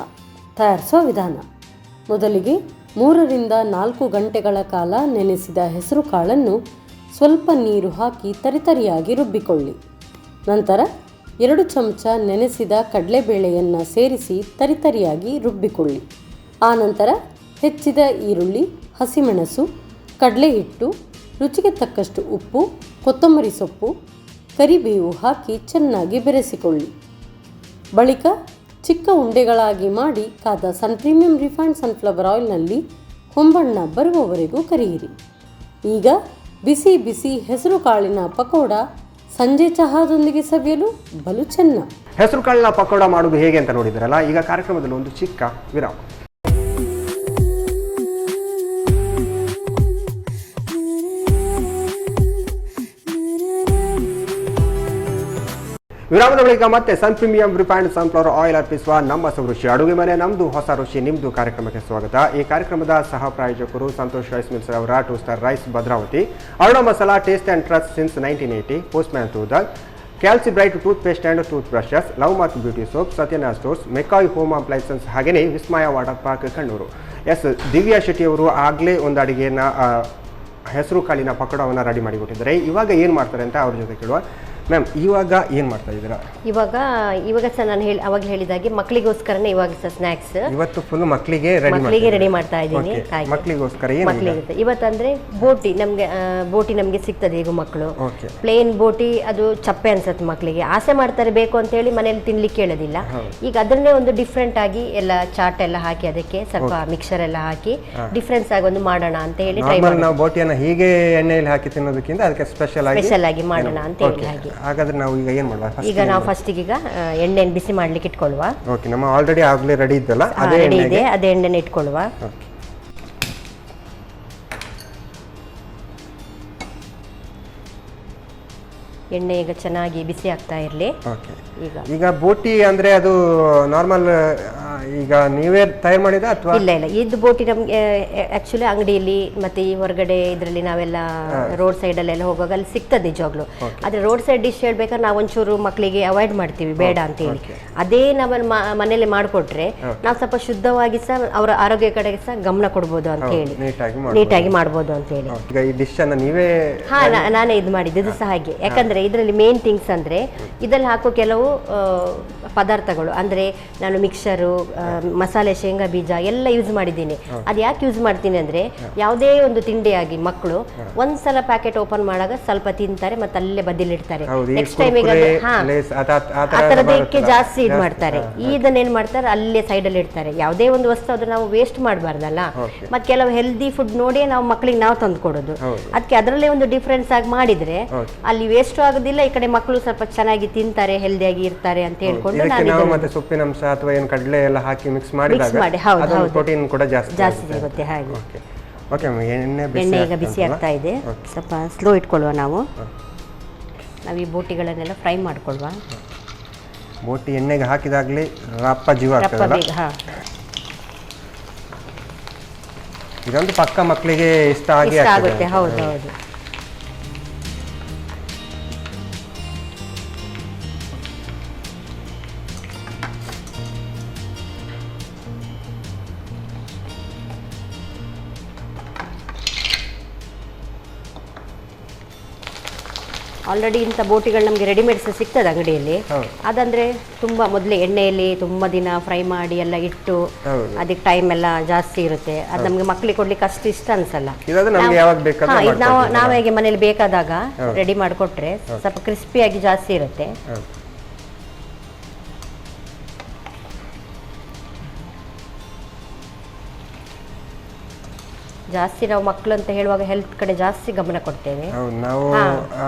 ತಯಾರಿಸುವ ವಿಧಾನ. ಮೊದಲಿಗೆ 3 ರಿಂದ 4 ಗಂಟೆಗಳ ಕಾಲ ನೆನೆಸಿದ ಹೆಸರು ಕಾಳನ್ನು ಸ್ವಲ್ಪ ನೀರು ಹಾಕಿ ತರಿತರಿಯಾಗಿ ರುಬ್ಬಿಕೊಳ್ಳಿ. ನಂತರ 2 ಚಮಚ ನೆನೆಸಿದ ಕಡಲೆಬೇಳೆಯನ್ನು ಸೇರಿಸಿ ತರಿತರಿಯಾಗಿ ರುಬ್ಬಿಕೊಳ್ಳಿ. ಆನಂತರ ಹೆಚ್ಚಿದ ಈರುಳ್ಳಿ, ಹಸಿಮೆಣಸು, ಕಡಲೆ ಹಿಟ್ಟು, ರುಚಿಗೆ ತಕ್ಕಷ್ಟು ಉಪ್ಪು, ಕೊತ್ತಂಬರಿ ಸೊಪ್ಪು, ಕರಿಬೇವು ಹಾಕಿ ಚೆನ್ನಾಗಿ ಬೆರೆಸಿಕೊಳ್ಳಿ. ಬಳಿಕ ಚಿಕ್ಕ ಉಂಡೆಗಳಾಗಿ ಮಾಡಿ ಕಾದ ಪ್ರೀಮಿಯಂ ರಿಫೈನ್ಡ್ ಸನ್ಫ್ಲವರ್ ಆಯಿಲ್ನಲ್ಲಿ ಹೊಂಬಣ್ಣ ಬರುವವರೆಗೂ ಕರಿಯಿರಿ. ಈಗ ಬಿಸಿ ಬಿಸಿ ಹೆಸರು ಕಾಳಿನ ಪಕೋಡ ಸಂಜೆ ಚಹಾದೊಂದಿಗೆ ಸವಿಯಲು ಬಲು ಚೆನ್ನ. ಹೆಸರು ಕಾಳಿನ ಪಕೋಡ ಮಾಡೋದು ಹೇಗೆ ಅಂತ ನೋಡಿದ್ರಲ್ಲ, ಈಗ ಕಾರ್ಯಕ್ರಮದಲ್ಲಿ ಒಂದು ಚಿಕ್ಕ ವಿರಾಮ. ವಿರಾಮದ ಬಳಿಕ ಮತ್ತೆ ಪ್ರೀಮಿಯಂ ರಿಫೈನ್ಡ್ ಸನ್ಫ್ಲವರ್ ಆಯಿಲ್ ಅರ್ಪಿಸುವ ನಮ್ಮ ರುಚಿ ಅಡುಗೆ ಮನೆ ನಮ್ಮದು ಹೊಸ ರುಚಿ ನಿಮ್ಮದು ಕಾರ್ಯಕ್ರಮಕ್ಕೆ ಸ್ವಾಗತ. ಈ ಕಾರ್ಯಕ್ರಮದ ಸಹ ಪ್ರಾಯೋಜಕರು ಸಂತೋಷ್ ರೈಸ್ ಮಿಲ್ಸ್ ಅವರ 2 star rice Bhadravati, Aruna masala taste and trust since 1980, postman toor dal, calci bright tooth paste and tooth brushes, love mark beauty soap, Satyanath stores, McCoy home appliances, ಹಾಗೆಯೇ ವಿಸ್ಮಯ ವಾಟರ್ ಪಾರ್ಕ್ ಕಣ್ಣೂರು. ದಿವ್ಯಾ ಶೆಟ್ಟಿ ಅವರು ಆಗಲೇ ಒಂದು ಅಡುಗೆಯನ್ನು ಹೆಸರು ಕಾಳಿನ ಪಕೋಡವನ್ನು ರೆಡಿ ಮಾಡಿಕೊಟ್ಟಿದ್ದಾರೆ. ಇವಾಗ ಏನು ಮಾಡ್ತಾರೆ ಅಂತ ಅವ್ರ ಜೊತೆ ಕೇಳುವ. ಮ್ಯಾಮ್, ಇವಾಗ ಏನು ಮಾಡ್ತಾ ಇದ್ದೀರಾ? ಇವಾಗ ಸಹ ನಾನು ಅವಾಗ ಹೇಳಿದಾಗೆ ಮಕ್ಕಳಿಗೋಸ್ಕರನೇ ಇವಾಗ ಸಹ ಸ್ನ್ಯಾಕ್ಸ್ ಇವತ್ತು ಫುಲ್ ಮಕ್ಕಳಿಗೆ ರೆಡಿ ಮಾಡ್ತಾ ಇದ್ದೀನಿ. ಮಕ್ಕಳಿಗೋಸ್ಕರ ಇವತ್ತಂದ್ರೆ ಬೋಟಿ ನಮಗೆ ಸಿಗ್ತದೆ. ಈಗ ಮಕ್ಕಳು ಪ್ಲೇನ್ ಬೋಟಿ ಅದು ಚಪ್ಪೆ ಅನ್ಸತ್ತೆ, ಮಕ್ಕಳಿಗೆ ಆಸೆ ಮಾಡ್ತಾರೆ ಬೇಕು ಅಂತ ಹೇಳಿ ಮನೇಲಿ ತಿನ್ಲಿಕ್ಕೆ ಹೇಳೋದಿಲ್ಲ. ಈಗ ಅದನ್ನೇ ಒಂದು ಡಿಫ್ರೆಂಟ್ ಆಗಿ ಎಲ್ಲ ಚಾಟ್ ಎಲ್ಲ ಹಾಕಿ ಅದಕ್ಕೆ ಸ್ವಲ್ಪ ಮಿಕ್ಸರ್ ಎಲ್ಲ ಹಾಕಿ ಡಿಫ್ರೆನ್ಸ್ ಆಗಿ ಒಂದು ಮಾಡೋಣ ಅಂತ ಹೇಳಿ ಟ್ರೈ ಮಾಡಿ. ನಾವು ಬೋಟಿಯನ್ನು ಹೀಗೆ ಎಣ್ಣೆಯಲ್ಲಿ ಹಾಕಿ ತಿನ್ನೋದಕ್ಕಿಂತ ಅದಕ್ಕೆ ಸ್ಪೆಷಲ್ ಆಗಿ ಮಾಡೋಣ ಅಂತ ಹೇಳಿ ಹಾಗೆ. ಹಾಗಾದ್ರೆ ನಾವು ಈಗ ಏನು ಮಾಡುವ? ಈಗ ನಾವು ಫಸ್ಟ್ ಈಗ ಎಣ್ಣೆಯನ್ನು ಬಿಸಿ ಮಾಡ್ಲಿಕ್ಕೆ ಇಟ್ಕೊಳ್ಳುವ. ಓಕೆ, ನಮ್ಮ ಆಲ್ರೆಡಿ ಆಗಲೇ ರೆಡಿ ಇದ್ದಲ್ಲ, ಅದೇ ಎಣ್ಣೆನ ಇಟ್ಕೊಳ್ಳುವ. ಎಣ್ಣೆ ಈಗ ಚೆನ್ನಾಗಿ ಬಿಸಿ ಆಗ್ತಾ ಇರಲಿ. ಈಗ ಬೋಟಿ ಅಂದ್ರೆ ಅದು ನಾರ್ಮಲ್ ಈಗ ನೀವೇ ತಯಾರು ಮಾಡಿದ ಅಥವಾ? ಇಲ್ಲ, ಇದು ಬೋಟಿ ನಮ್ಗೆ ಆಕ್ಚುಲಿ ಅಂಗಡಿಯಲ್ಲಿ ಮತ್ತೆ ಈ ಹೊರಗಡೆ ಇದರಲ್ಲಿ ನಾವೆಲ್ಲ ರೋಡ್ ಸೈಡ್ ಅಲ್ಲೆಲ್ಲ ಹೋಗುವಾಗ ಅಲ್ಲಿ ಸಿಗ್ತದೆ ನಿಜವಾಗ್ಲು. ಆದ್ರೆ ರೋಡ್ ಸೈಡ್ ಡಿಶ್ ಹೇಳ್ಬೇಕಾದ್ರೆ ನಾವು ಒಂಚೂರು ಮಕ್ಕಳಿಗೆ ಅವಾಯ್ಡ್ ಮಾಡ್ತೀವಿ, ಬೇಡ ಅಂತ ಹೇಳಿ. ಅದೇ ನಾವು ಮನೇಲಿ ಮಾಡಿಕೊಟ್ರೆ ನಾವು ಸ್ವಲ್ಪ ಶುದ್ಧವಾಗಿ ಸಹ ಅವರ ಆರೋಗ್ಯ ಕಡೆಗೆ ಸಹ ಗಮನ ಕೊಡ್ಬೋದು ಅಂತ ಹೇಳಿ, ನೀಟಾಗಿ ಮಾಡ್ಬೋದು ಅಂತ ಹೇಳಿ. ಈಗ ಈ ಡಿಶ್ ಅನ್ನ ನೀವೇ? ಹಾ, ನಾನೇ ಇದು ಮಾಡಿದ್ದು. ಇದು ಸಹ ಹಾಗೆ. ಯಾಕಂದ್ರೆ ಇದರಲ್ಲಿ ಮೇನ್ ಥಿಂಗ್ಸ್ ಅಂದ್ರೆ ಇದರಲ್ಲಿ ಹಾಕೋ ಕೆಲವು ಪದಾರ್ಥಗಳು ಅಂದ್ರೆ ನಾನು ಮಿಕ್ಸರು, ಮಸಾಲೆ, ಶೇಂಗಾ ಬೀಜ ಎಲ್ಲ ಯೂಸ್ ಮಾಡಿದ್ದೀನಿ. ಅದು ಯಾಕೆ ಯೂಸ್ ಮಾಡ್ತೀನಿ ಅಂದ್ರೆ ಯಾವುದೇ ಒಂದು ತಿಂಡಿಯಾಗಿ ಮಕ್ಕಳು ಒಂದ್ಸಲ ಪ್ಯಾಕೆಟ್ ಓಪನ್ ಮಾಡಾಗ ಸ್ವಲ್ಪ ತಿಂತಾರೆ ಮತ್ತೆ ಅಲ್ಲೇ ಬದಿಲಿಡ್ತಾರೆ. ನೆಕ್ಸ್ಟ್ ಟೈಮ್ ಈಗ ಆ ಥರದಕ್ಕೆ ಜಾಸ್ತಿ ಇದು ಮಾಡ್ತಾರೆ. ಇದನ್ನ ಏನ್ ಮಾಡ್ತಾರೆ, ಅಲ್ಲೇ ಸೈಡಲ್ಲಿ ಇಡ್ತಾರೆ. ಯಾವುದೇ ಒಂದು ವಸ್ತು ಅದು ನಾವು ವೇಸ್ಟ್ ಮಾಡಬಾರ್ದಲ್ಲ. ಮತ್ತೆ ಕೆಲವು ಹೆಲ್ದಿ ಫುಡ್ ನೋಡಿ ನಾವು ಮಕ್ಕಳಿಗೆ ನಾವು ತಂದು ಕೊಡೋದು. ಅದಕ್ಕೆ ಅದರಲ್ಲೇ ಒಂದು ಡಿಫ್ರೆನ್ಸ್ ಆಗಿ ಮಾಡಿದ್ರೆ ಅಲ್ಲಿ ವೇಸ್ಟ್ ಆಗೋದಿಲ್ಲ, ಈ ಕಡೆ ಮಕ್ಕಳು ಸ್ವಲ್ಪ ಚೆನ್ನಾಗಿ ತಿಂತಾರೆ, ಹೆಲ್ದಿಯಾಗಿ ಇರ್ತಾರೆ ಅಂತ ಹೇಳ್ಕೊಂಡು ಮತ್ತೆ ಸೊಪ್ಪಿನಂಶ ಅಥವಾ ಏನು ಕಡಲೆ ಎಲ್ಲ ಹಾಕಿ ಮಿಕ್ಸ್ ಮಾಡಿದಾಗ ಪ್ರೋಟೀನ್ ಕೂಡ ಜಾಸ್ತಿ ಸಿಗುತ್ತೆ. ಹಾಗೆ ಓಕೆ, ಎಣ್ಣೆ ಈಗ ಬಿಸಿ ಆಗ್ತಾ ಇದೆ. ಸ್ವಲ್ಪ ಸ್ಲೋ ಇಟ್ಕೊಳ್ಳುವ. ನಾವು ಈ ಬೋಟಿಗಳನ್ನೆಲ್ಲ ಫ್ರೈ ಮಾಡ್ಕೊಳ್ಳುವ. ಬೋಟಿ ಎಣ್ಣೆಗೆ ಹಾಕಿದಾಗಲೇ ರಪ್ಪ ಜೀವ ಆಗ್ತದೆ. ಇದಂತೂ ಪಕ್ಕ ಮಕ್ಕಳಿಗೆ ಇಷ್ಟ ಆಗುತ್ತೆ. ಹೌದು. ಆಲ್ರೆಡಿ ಇಂಥ ಬೋಟಿಗಳು ನಮಗೆ ರೆಡಿಮೇಡ್ಸ್ ಸಿಗ್ತದೆ ಅಂಗಡಿಯಲ್ಲಿ. ಅದಂದರೆ ತುಂಬ ಮೊದಲೇ ಎಣ್ಣೆಯಲ್ಲಿ ತುಂಬ ದಿನ ಫ್ರೈ ಮಾಡಿ ಎಲ್ಲ ಇಟ್ಟು ಅದಕ್ಕೆ ಟೈಮ್ ಎಲ್ಲ ಜಾಸ್ತಿ ಇರುತ್ತೆ. ಅದು ನಮಗೆ ಮಕ್ಕಳಿಗೆ ಕೊಡ್ಲಿಕ್ಕೆ ಅಷ್ಟು ಇಷ್ಟ ಅನ್ಸಲ್ಲ. ನಾವು ಹೇಗೆ ಮನೇಲಿ ಬೇಕಾದಾಗ ರೆಡಿ ಮಾಡಿಕೊಟ್ರೆ ಸ್ವಲ್ಪ ಕ್ರಿಸ್ಪಿಯಾಗಿ ಜಾಸ್ತಿ ಇರುತ್ತೆ. ಜಾಸ್ತಿ ನಾವು ಮಕ್ಕಳು ಅಂತ ಹೇಳುವಾಗ ಹೆಲ್ತ್ ಕಡೆ ಜಾಸ್ತಿ ಗಮನ ಕೊಡ್ತೇವೆ. ನಾವು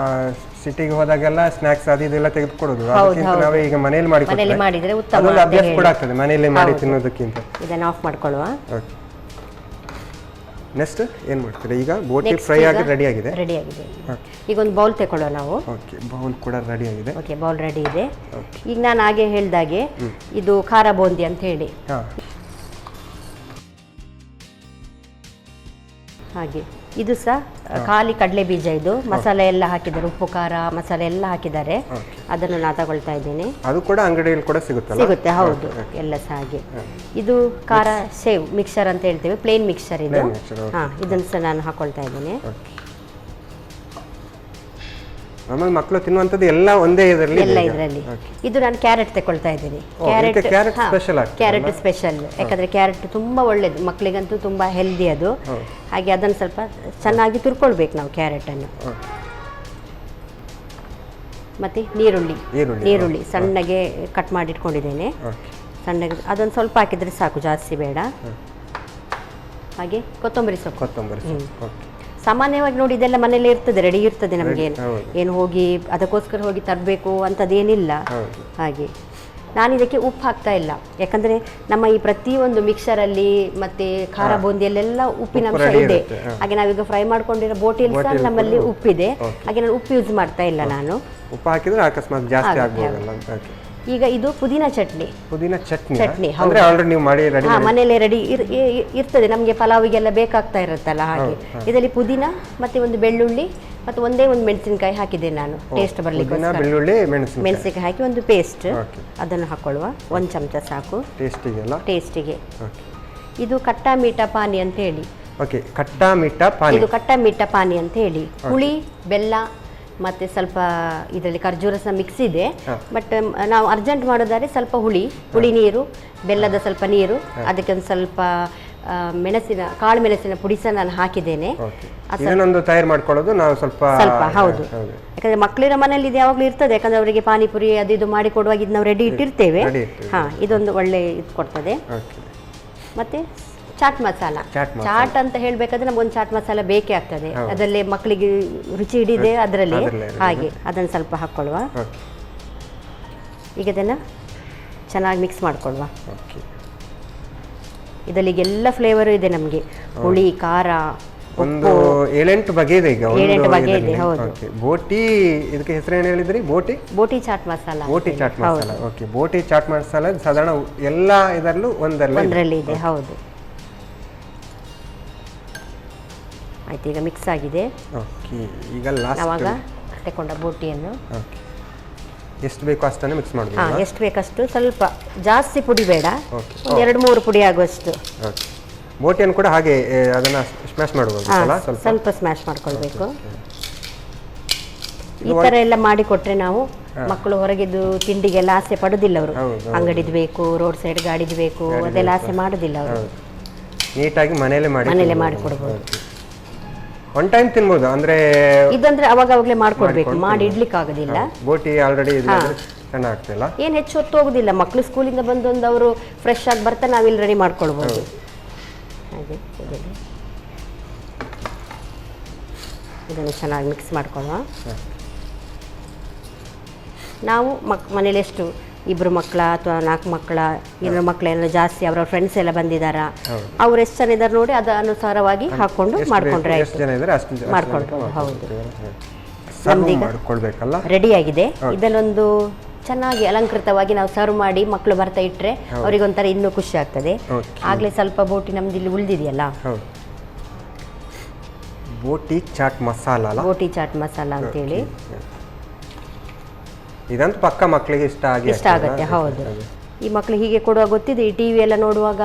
ಸಿಟಿಗೆ ಹೋದಾಗೆಲ್ಲ ಸ್ನಾಕ್ಸ್ ಅದು ಇದೆಲ್ಲ ತೆಗೆದುಕೊಡೋದು, ನಾವು ಈಗ ಮನೆಯಲ್ಲಿ ಮಾಡಿದ್ರೆ ಉತ್ತಮ ಅಭ್ಯಾಸ ಕೂಡ ಆಗ್ತದೆ ಮನೆಯಲ್ಲಿ ಮಾಡಿ ತಿನ್ನೋದಕ್ಕಿಂತ. ಇದನ್ನು ಆಫ್ ಮಾಡ್ಕೊಳ್ಳುವ. ನೆಕ್ಸ್ಟ್ ಏನು ಮಾಡ್ತೀರಾ? ಈಗ ಬೋಟಿ ಫ್ರೈ ಆಗಿ ರೆಡಿ ಆಗಿದೆ. ಈಗ ಒಂದು ಬೌಲ್ ತಗೊಳ್ಳೋ ನಾವು. ಓಕೆ, ಬೌಲ್ ಕೂಡ ರೆಡಿ ಆಗಿದೆ. ಓಕೆ, ಬೌಲ್ ರೆಡಿ ಇದೆ. ಈಗ ನಾನು ಹಾಗೆ ಹೇಳ್ದಾಗೆ ಇದು ಖಾರ ಬೂಂದಿ ಅಂತ ಹೇಳಿ, ಹಾಗೆ ಇದು ಸಹ ಖಾಲಿ ಕಡಲೆ ಬೀಜ. ಇದು ಮಸಾಲೆ ಎಲ್ಲ ಹಾಕಿದ್ದಾರೆ, ಉಪ್ಪು ಖಾರ ಮಸಾಲೆ ಎಲ್ಲ ಹಾಕಿದ್ದಾರೆ. ಅದನ್ನು ನಾನು ತಗೊಳ್ತಾ ಇದ್ದೇನೆ. ಅದು ಕೂಡ ಅಂಗಡಿಯಲ್ಲಿ ಕೂಡ ಸಿಗುತ್ತೆ. ಹೌದು, ಎಲ್ಲ ಸಹ ಹಾಗೆ. ಇದು ಖಾರ ಸೇವ್ ಮಿಕ್ಸರ್ ಅಂತ ಹೇಳ್ತೇವೆ, ಪ್ಲೇನ್ ಮಿಕ್ಸರ್ ಇದು. ಇದನ್ನು ಸಹ ನಾನು ಹಾಕೊಳ್ತಾ ಇದ್ದೇನೆ. ಮಕ್ಕಳು ತಿನ್ನುವಂಥದ್ದು ಎಲ್ಲ ಒಂದೇ ಇದರಲ್ಲಿ. ಇದು ನಾನು ಕ್ಯಾರೆಟ್ ತಗೊಳ್ತಾ ಇದ್ದೀನಿ. ಕ್ಯಾರೆಟ್ ಸ್ಪೆಷಲ್, ಯಾಕಂದ್ರೆ ಕ್ಯಾರೆಟ್ ತುಂಬಾ ಒಳ್ಳೇದು ಮಕ್ಕಳಿಗಂತೂ, ತುಂಬಾ ಹೆಲ್ದಿ ಅದು. ಹಾಗೆ ಅದನ್ನು ಸ್ವಲ್ಪ ಚೆನ್ನಾಗಿ ತುರ್ಕೊಳ್ಬೇಕು ನಾವು ಕ್ಯಾರೆಟ್ ಅನ್ನು. ಮತ್ತೆ ನೀರುಳ್ಳಿ ಸಣ್ಣಗೆ ಕಟ್ ಮಾಡಿ ಇಟ್ಕೊಂಡಿದ್ದೇನೆ. ಸಣ್ಣಗೆ ಅದೊಂದು ಸ್ವಲ್ಪ ಹಾಕಿದ್ರೆ ಸಾಕು, ಜಾಸ್ತಿ ಬೇಡ. ಹಾಗೆ ಕೊತ್ತಂಬರಿ ಸೊಪ್ಪು. ಸಾಮಾನ್ಯವಾಗಿ ನೋಡಿ ಇದೆಲ್ಲ ಮನೇಲಿ ಇರ್ತದೆ, ರೆಡಿ ಇರ್ತದೆ. ನಮಗೆ ಏನು ಹೋಗಿ ಅದಕ್ಕೋಸ್ಕರ ಹೋಗಿ ತರಬೇಕು ಅಂತದೇನಿಲ್ಲ. ಹಾಗೆ ನಾನು ಇದಕ್ಕೆ ಉಪ್ಪು ಹಾಕ್ತಾ ಇಲ್ಲ, ಯಾಕಂದ್ರೆ ನಮ್ಮ ಈ ಪ್ರತಿಯೊಂದು ಮಿಕ್ಸರಲ್ಲಿ ಮತ್ತೆ ಖಾರ ಬೂಂದಿಯಲ್ಲೆಲ್ಲ ಉಪ್ಪಿನ ಅಂಶ ಇದೆ. ಹಾಗೆ ನಾವೀಗ ಫ್ರೈ ಮಾಡ್ಕೊಂಡಿರೋ ಬೋಟಿಯಲ್ಲಿ ಸಹ ನಮ್ಮಲ್ಲಿ ಉಪ್ಪಿದೆ. ಹಾಗೆ ನಾನು ಉಪ್ಪು ಯೂಸ್ ಮಾಡ್ತಾ ಇಲ್ಲ. ನಾನು ಉಪ್ಪು ಹಾಕಿದ್ರೆ ಅಕಸ್ಮಾತ್ ಜಾಸ್ತಿ ಆಗಬಹುದಲ್ಲ ಅಂತ. ಈಗ ಇದು ಪುದೀನ ಚಟ್ನಿ. ಮನೆಯಲ್ಲೇ ರೆಡಿ ಇರ್ತದೆ, ನಮಗೆ ಪಲಾವಿಗೆಲ್ಲ ಬೇಕಾಗ್ತಾ ಇರುತ್ತಲ್ಲ ಹಾಗೆ. ಇದರಲ್ಲಿ ಪುದೀನ ಮತ್ತೆ ಒಂದು ಬೆಳ್ಳುಳ್ಳಿ ಮತ್ತೆ ಒಂದೇ ಒಂದು ಮೆಣಸಿನಕಾಯಿ ಹಾಕಿದೆ ನಾನು, ಟೇಸ್ಟ್ ಬರ್ಲಿಕ್ಕೆ. ಮೆಣಸಿನಕಾಯಿ ಹಾಕಿ ಒಂದು ಪೇಸ್ಟ್, ಅದನ್ನು ಹಾಕೊಳ್ಳುವ. 1 ಚಮಚ ಸಾಕು ಟೇಸ್ಟಿಗೆ. ಇದು ಕಟ್ಟಾ ಮೀಠಾ ಪಾನಿ ಅಂತ ಹೇಳಿ. ಇದು ಕಟ್ಟಾ ಮೀಠಾ ಪಾನಿ ಅಂತ ಹೇಳಿ, ಹುಳಿ ಬೆಲ್ಲ ಮತ್ತೆ ಸ್ವಲ್ಪ ಇದರಲ್ಲಿ ಖರ್ಜೂರ ಸಹ ಮಿಕ್ಸ್ ಇದೆ. ಬಟ್ ನಾವು ಅರ್ಜೆಂಟ್ ಮಾಡೋದಾದ್ರೆ ಸ್ವಲ್ಪ ಹುಳಿ ನೀರು, ಬೆಲ್ಲದ ಸ್ವಲ್ಪ ನೀರು, ಅದಕ್ಕೆ ಒಂದು ಸ್ವಲ್ಪ ಕಾಳು ಮೆಣಸಿನ ಪುಡಿ ಸಹ ನಾನು ಹಾಕಿದ್ದೇನೆ. ತಯಾರು ಮಾಡ್ಕೊಳ್ಳೋದು ನಾವು ಸ್ವಲ್ಪ. ಹೌದು, ಯಾಕಂದ್ರೆ ಮಕ್ಕಳಿರೋ ಮನೇಲಿ ಇದು ಯಾವಾಗಲೂ ಇರ್ತದೆ, ಯಾಕಂದ್ರೆ ಅವರಿಗೆ ಪಾನಿಪುರಿ ಅದು ಇದು ಮಾಡಿ ಕೊಡುವಾಗ ಇದು ನಾವು ರೆಡಿ ಇಟ್ಟಿರ್ತೇವೆ. ಇದೊಂದು ಒಳ್ಳೆ ಇದು ಕೊಡ್ತದೆ. ಮತ್ತೆ ಚಾಟ್ ಮಸಾಲ, ಚಾಟ್ ಅಂತ ಹೇಳ್ಬೇಕಾದ್ರೆ ನಮ್ಗೊಂದು ಚಾಟ್ ಮಸಾಲ ಬೇಕೇ ಆಗ್ತದೆ. ಅದರಲ್ಲಿ ಮಕ್ಕಳಿಗೆ ರುಚಿ ಹಿಡಿದೆ ಅದರಲ್ಲಿ. ಹಾಗೆ ಅದನ್ನು ಸ್ವಲ್ಪ ಹಾಕ್ಕೊಳ್ಳುವ. ಈಗ ಇದನ್ನು ಚೆನ್ನಾಗಿ ಮಿಕ್ಸ್ ಮಾಡ್ಕೊಳ್ಳುವ. ಇದರಲ್ಲಿ ಎಲ್ಲ ಫ್ಲೇವರು ಇದೆ ನಮಗೆ, ಹುಳಿ ಖಾರ ಒಂದು 7-8 ಬಗೆ ಇದೆ. ಈಗ 7-8 ಬಗೆ ಇದೆ. ಹೌದು. ಬೋಟಿ, ಇದಕ್ಕೆ ಹೆಸರು ಏನು ಹೇಳಿದ್ರಿ? ಬೋಟಿ ಚಾಟ್ ಮಸಾಲ. ಓಕೆ, ಬೋಟಿ ಚಾಟ್ ಮಸಾಲ ಸಾಧಾರಣ ಎಲ್ಲ ಇದರಲ್ಲೂ ಒಂದರಲ್ಲಿ ಇದೆ. ಹೌದು, ಆಯ್ತು. ಈಗ ಮಿಕ್ಸ್ ಆಗಿದೆ. ಈಗ ನಾವಾಗ ತಗೊಂಡ ಬೋಟಿಯನ್ನು ಎಷ್ಟು ಬೇಕೋ ಅಷ್ಟನ್ನು ಮಿಕ್ಸ್ ಮಾಡಬೇಕು. ಎಷ್ಟು ಬೇಕಷ್ಟು, ಸ್ವಲ್ಪ ಜಾಸ್ತಿ ಪುಡಿ ಬೇಡ, ಒಂದು 2-3 ಪುಡಿ ಆಗುವಷ್ಟು. ಬೋಟಿಯನ್ನು ಕೂಡ ಹಾಗೆ ಅದನ್ನ ಸ್ಮ್ಯಾಶ್ ಮಾಡಬಹುದು, ಸ್ವಲ್ಪ ಸ್ಮ್ಯಾಶ್ ಮಾಡ್ಕೊಳ್ಬೇಕು. ಈ ತರ ಎಲ್ಲ ಮಾಡಿ ಕೊಟ್ರೆ ನಾವು ಮಕ್ಕಳು ಹೊರಗಿದ್ದು ತಿಂಡಿಗೆಲ್ಲ ಆಸೆ ಪಡುದಿಲ್ಲ. ಅವರು ಅಂಗಡಿದು ಬೇಕು, ರೋಡ್ ಸೈಡ್ ಗಾಡಿದು ಬೇಕು, ಅದೆಲ್ಲ ಆಸೆ ಮಾಡುದಿಲ್ಲ. ಅವರು ನೀಟಾಗಿ ಮನೆಯಲ್ಲೇ ಮಾಡಿ ಕೊಡಬಹುದು. ಒನ್ ಟೈಮ್ ತಿನ್ಬೋದು, ಅಂದ್ರೆ ಇದಂದ್ರೆ ಅವಾಗಲೇ ಮಾಡ್ಕೊಡ್ಬೇಕು, ಮಾಡಿ ಇಡ್ಲಿಕ್ಕೆ ಆಗೋದಿಲ್ಲ. ಬೋಟಿ ಆಲ್ರೆಡಿ ಚೆನ್ನಾಗ್ತಿಲ್ಲ, ಏನು ಹೆಚ್ಚು ಹೊತ್ತು ಹೋಗುದಿಲ್ಲ. ಮಕ್ಕಳು ಸ್ಕೂಲಿಂದ ಬಂದೊಂದು ಅವರು ಫ್ರೆಶ್ ಆಗಿ ಬರ್ತಾ ನಾವಿಲ್ಲಿ ರೆಡಿ ಮಾಡ್ಕೊಳ್ಬೋದು. ಹಾಗೆ ಇದನ್ನು ಚೆನ್ನಾಗಿ ಮಿಕ್ಸ್ ಮಾಡ್ಕೊಳ್ಳುವ. ನಾವು ಮನೇಲಿ ಎಷ್ಟು 2 ಮಕ್ಕಳ ಅಥವಾ 4 ಮಕ್ಕಳ, 2 ಮಕ್ಕಳೆಲ್ಲ ಜಾಸ್ತಿ ಅವರ ಫ್ರೆಂಡ್ಸ್ ಎಲ್ಲ ಬಂದಿದ್ದಾರಾ, ಅವ್ರು ಎಷ್ಟು ಜನ ಇದ್ದಾರೆ ನೋಡಿ ಅದ ಅನುಸಾರವಾಗಿ ಹಾಕೊಂಡು ಮಾಡ್ಕೊಂಡ್ರೆ ಮಾಡ್ಕೊಳ್ಬೋದು. ಹೌದು, ರೆಡಿ ಆಗಿದೆ. ಇದನ್ನೊಂದು ಚೆನ್ನಾಗಿ ಅಲಂಕೃತವಾಗಿ ನಾವು ಸರ್ವ್ ಮಾಡಿ ಮಕ್ಕಳು ಬರ್ತಾ ಇಟ್ಟರೆ ಅವರಿಗೊಂಥರ ಇನ್ನೂ ಖುಷಿ ಆಗ್ತದೆ. ಆಗ್ಲೇ ಸ್ವಲ್ಪ ಬೋಟಿ ನಮ್ದು ಇಲ್ಲಿ ಉಳಿದಿದೆಯಲ್ಲ, ಬೋಟಿ ಚಾಟ್ ಮಸಾಲ ಅಂತೇಳಿ. ಇದಂತೂ ಪಕ್ಕ ಮಕ್ಕಳಿಗೆ ಇಷ್ಟ ಆಗುತ್ತೆ. ಹೌದು, ಈ ಮಕ್ಕಳು ಹೀಗೆ ಕೊಡುವಾಗ ಗೊತ್ತಿದೆ, ಈ ಟಿವಿ ಎಲ್ಲ ನೋಡುವಾಗ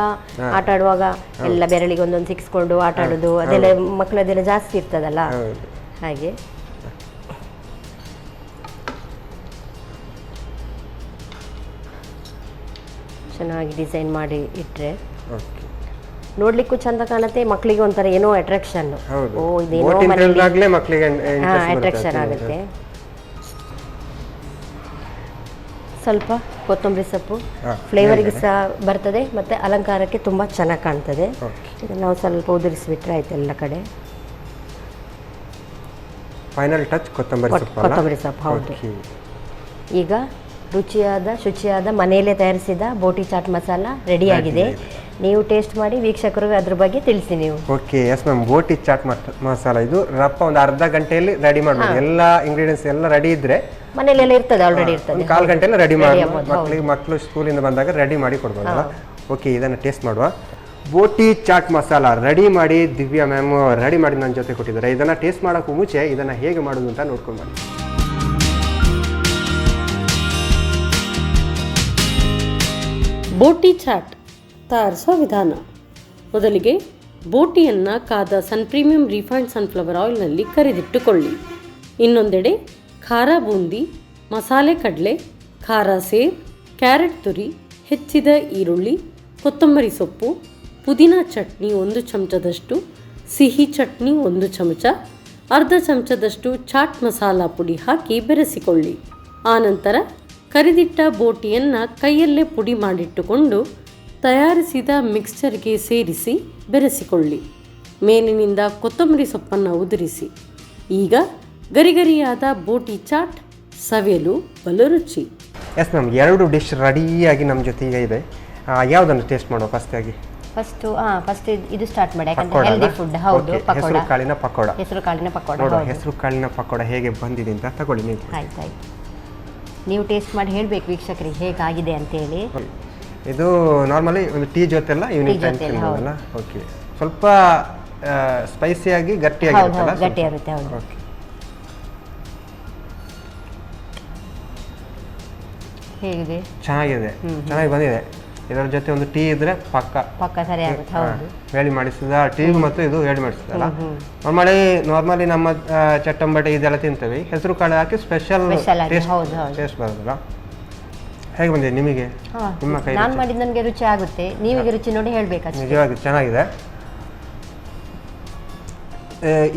ಆಟ ಆಡುವಾಗ ಎಲ್ಲ ಬೆರಳಿಗೆ ಒಂದೊಂದು ಸಿಕ್ಸ್ಕೊಂಡು ಆಟ ಆಡೋದು, ಅದೆಲ್ಲ ಮಕ್ಕಳದೆಲ್ಲ ಜಾಸ್ತಿ ಇರ್ತದಲ್ಲ. ಹಾಗೆ ಚೆನ್ನಾಗಿ ಡಿಸೈನ್ ಮಾಡಿ ಇಟ್ಟರೆ ಓಕೆ. ನೋಡ್ಲಿಕ್ಕೂ ಚಂದ ಕಾಣುತ್ತೆ, ಮಕ್ಕಳಿಗೆ ಒಂಥರ ಏನೋ ಅಟ್ರಾಕ್ಷನ್. ಹೌದು. ಓ ಇದೇನೋ ಬೋಟಿ ಮನೇಲಿ ತಿಂದಾಗ್ಲೇ ಮಕ್ಕಳಿಗೆ ಅಟ್ರಾಕ್ಷನ್ ಆಗುತ್ತೆ. ಸ್ವಲ್ಪ ಕೊತ್ತಂಬರಿ ಸೊಪ್ಪು ಫ್ಲೇವರಿಗೆ ಸಹ ಬರ್ತದೆ ಮತ್ತು ಅಲಂಕಾರಕ್ಕೆ ತುಂಬ ಚೆನ್ನಾಗಿ ಕಾಣ್ತದೆ. ನಾವು ಸ್ವಲ್ಪ ಉದುರಿಸಿಬಿಟ್ರೆ ಆಯ್ತು ಎಲ್ಲ ಕಡೆ. ಫೈನಲ್ ಟಚ್ ಕೊತ್ತಂಬರಿ ಸೊಪ್ಪು. ಹೌದು. ಈಗ ರುಚಿಯಾದ ಶುಚಿಯಾದ ಮನೆಯಲ್ಲೇ ತಯಾರಿಸಿದ ಬೋಟಿ ಚಾಟ್ ಮಸಾಲ ರೆಡಿಯಾಗಿದೆ. ನೀವು ಟೇಸ್ಟ್ ಮಾಡಿ ವೀಕ್ಷಕರಿಗೆ ಅದ್ರ ಬಗ್ಗೆ ತಿಳಿಸಿ ನೀವು. Okay, yes ma'am. Boti chaat masala ಇದು ರಪ್ಪ ಒಂದು ಅರ್ಧ ಗಂಟೆಯಲ್ಲಿ ರೆಡಿ ಮಾಡ್ಬೋದು. ಎಲ್ಲ ಇಂಗ್ರೀಡಿಯೆಂಟ್ಸ್ ಎಲ್ಲ ರೆಡಿ ಇದ್ರೆ ಮನೆಯಲ್ಲೆಲ್ಲ ಇರ್ತದೆ, ಆಲ್ರೆಡಿ ಇರ್ತದೆ. ಕಾಲು ಗಂಟೆಯಲ್ಲಿ ರೆಡಿ ಮಾಡಿ ಮಕ್ಕಳು ಸ್ಕೂಲಿಂದ ಬಂದಾಗ ರೆಡಿ ಮಾಡಿ ಕೊಡ್ಬೋದಲ್ಲ. ಓಕೆ, ಇದನ್ನು ಟೇಸ್ಟ್ ಮಾಡುವ. ಬೋಟಿ ಚಾಟ್ ಮಸಾಲ ರೆಡಿ ಮಾಡಿ ದಿವ್ಯಾ ಮ್ಯಾಮ್ ರೆಡಿ ಮಾಡಿ ನನ್ನ ಜೊತೆ ಕೊಟ್ಟಿದ್ದಾರೆ. ಇದನ್ನು ಟೇಸ್ಟ್ ಮಾಡೋಕ್ಕೂ ಮುಂಚೆ ಇದನ್ನು ಹೇಗೆ ಮಾಡೋದು ಅಂತ ನೋಡ್ಕೊಂಡು ಬನ್ನಿ. ಬೋಟಿ ಚಾಟ್ ತಯಾರಿಸುವ ವಿಧಾನ. ಮೊದಲಿಗೆ ಬೋಟಿಯನ್ನು ಕಾದ ಸನ್ ಪ್ರೀಮಿಯಂ ರಿಫೈನ್ಡ್ ಸನ್ಫ್ಲವರ್ ಆಯಿಲ್ನಲ್ಲಿ ಕರಿದಿಟ್ಟುಕೊಳ್ಳಿ. ಇನ್ನೊಂದೆಡೆ ಖಾರ ಬೂಂದಿ, ಮಸಾಲೆ ಕಡಲೆ, ಖಾರ ಸೇರ್, ಕ್ಯಾರೆಟ್ ತುರಿ, ಹೆಚ್ಚಿದ ಈರುಳ್ಳಿ, ಕೊತ್ತಂಬರಿ ಸೊಪ್ಪು, ಪುದೀನ ಚಟ್ನಿ 1 ಚಮಚದಷ್ಟು, ಸಿಹಿ ಚಟ್ನಿ 1 ಚಮಚ, ಅರ್ಧ ಚಮಚದಷ್ಟು ಚಾಟ್ ಮಸಾಲ ಪುಡಿ ಹಾಕಿ ಬೆರೆಸಿಕೊಳ್ಳಿ. ಆನಂತರ ಕರಿದಿಟ್ಟ ಬೋಟಿಯನ್ನು ಕೈಯಲ್ಲೇ ಪುಡಿ ಮಾಡಿಟ್ಟುಕೊಂಡು ತಯಾರಿಸಿದ ಮಿಕ್ಸ್ಚರ್ಗೆ ಸೇರಿಸಿ ಬೆರೆಸಿಕೊಳ್ಳಿ. ಮೇಲಿನಿಂದ ಕೊತ್ತಂಬರಿ ಸೊಪ್ಪನ್ನು ಉದುರಿಸಿ. ಈಗ ಗರಿಗರಿಯಾದ ಬೋಟಿ ಚಾಟ್ ಸವಿಯಲು ಬಲು ರುಚಿ. ಎಸ್ ಮ್ಯಾಮ್, 2 ಡಿಶ್ ರೆಡಿಯಾಗಿ ನಮ್ಮ ಜೊತೆಗೆ ಇದೆ. ಯಾವುದನ್ನು ಟೇಸ್ಟ್ ಮಾಡುವ ಫಸ್ಟಾಗಿ? ಫಸ್ಟ್ ಇದು ಸ್ಟಾರ್ಟ್ ಮಾಡಿ, ಯಾಕಂದ್ರೆ ಹೆಲ್ದಿ ಫುಡ್. ಹೌದು, ಪಕೋಡ. ಹೆಸರು ಕಾಳಿನ ಪಕೋಡ. ಹೆಸರು ಕಾಳಿನ ಪಕೋಡ. ನೋಡುವ ಹೆಸರು ಕಾಳಿನ ಪಕೋಡ ಹೇಗೆ ಬಂದಿದೆ ಅಂತ ತಗೊಳ್ಳಿ ನೀವು. ಆಯ್ತು. ನೀವು ಟೇಸ್ಟ್ ಮಾಡಿ ಹೇಳಬೇಕು ವೀಕ್ಷಕರಿಗೆ ಹೇಗಾಗಿದೆ ಅಂತೇಳಿ. ಇದು ನಾರ್ಮಲಿ ಒಂದು ಟೀ ಜೊತೆಲ್ಲ ಈವ್ನಿಂಗ್ ಟೈಮ್ ತಿನ್ನೋದಲ್ಲ. ಓಕೆ, ಸ್ವಲ್ಪ ಸ್ಪೈಸಿಯಾಗಿ ಗಟ್ಟಿಯಾಗಿರುತ್ತಲ್ಲ. ಗಟ್ಟಿಯಾಗುತ್ತೆ. ಹೌದು. ಓಕೆ, ಹೇಗಿದೆ? ಚೆನ್ನಾಗಿದೆ, ಚೆನ್ನಾಗಿ ಬಂದಿದೆ. ಇದರ ಜೊತೆ ಒಂದು ಟೀ ಇದ್ರೆ ಪಕ್ಕ ಸರಿ ಆಗುತ್ತೆ. ಹೌದು, ಹೇಳಿ ಮಾಡಿಸಿದ ಟೀ ಮತ್ತು ಇದು ಹೇಳಿ ಮಾಡಿಸಿದಲ್ಲ. ನಾರ್ಮಲಿ ನಮ್ಮ ಚಟ್ಟಂಬಡೆ ಇದೆಲ್ಲ ತಿಂತೇವೆ, ಹೆಸರು ಕಾಳು ಹಾಕಿ ಸ್ಪೆಷಲ್ ಟೇಸ್ಟ್ ಬರೋದಲ್ಲ. ಹೇಗೆ ಬಂದಿದೆ ನಿಮಗೆ? ನಿಮ್ಮ ಕೈ ನಾನು ಮಾಡಿದ ನನಗೆ ರುಚಿ ಆಗುತ್ತೆ, ನೀವಿಗೆ ರುಚಿ ನೋಡಿ ಹೇಳ್ಬೇಕು. ನಿಜವಾಗಿ ಚೆನ್ನಾಗಿದೆ.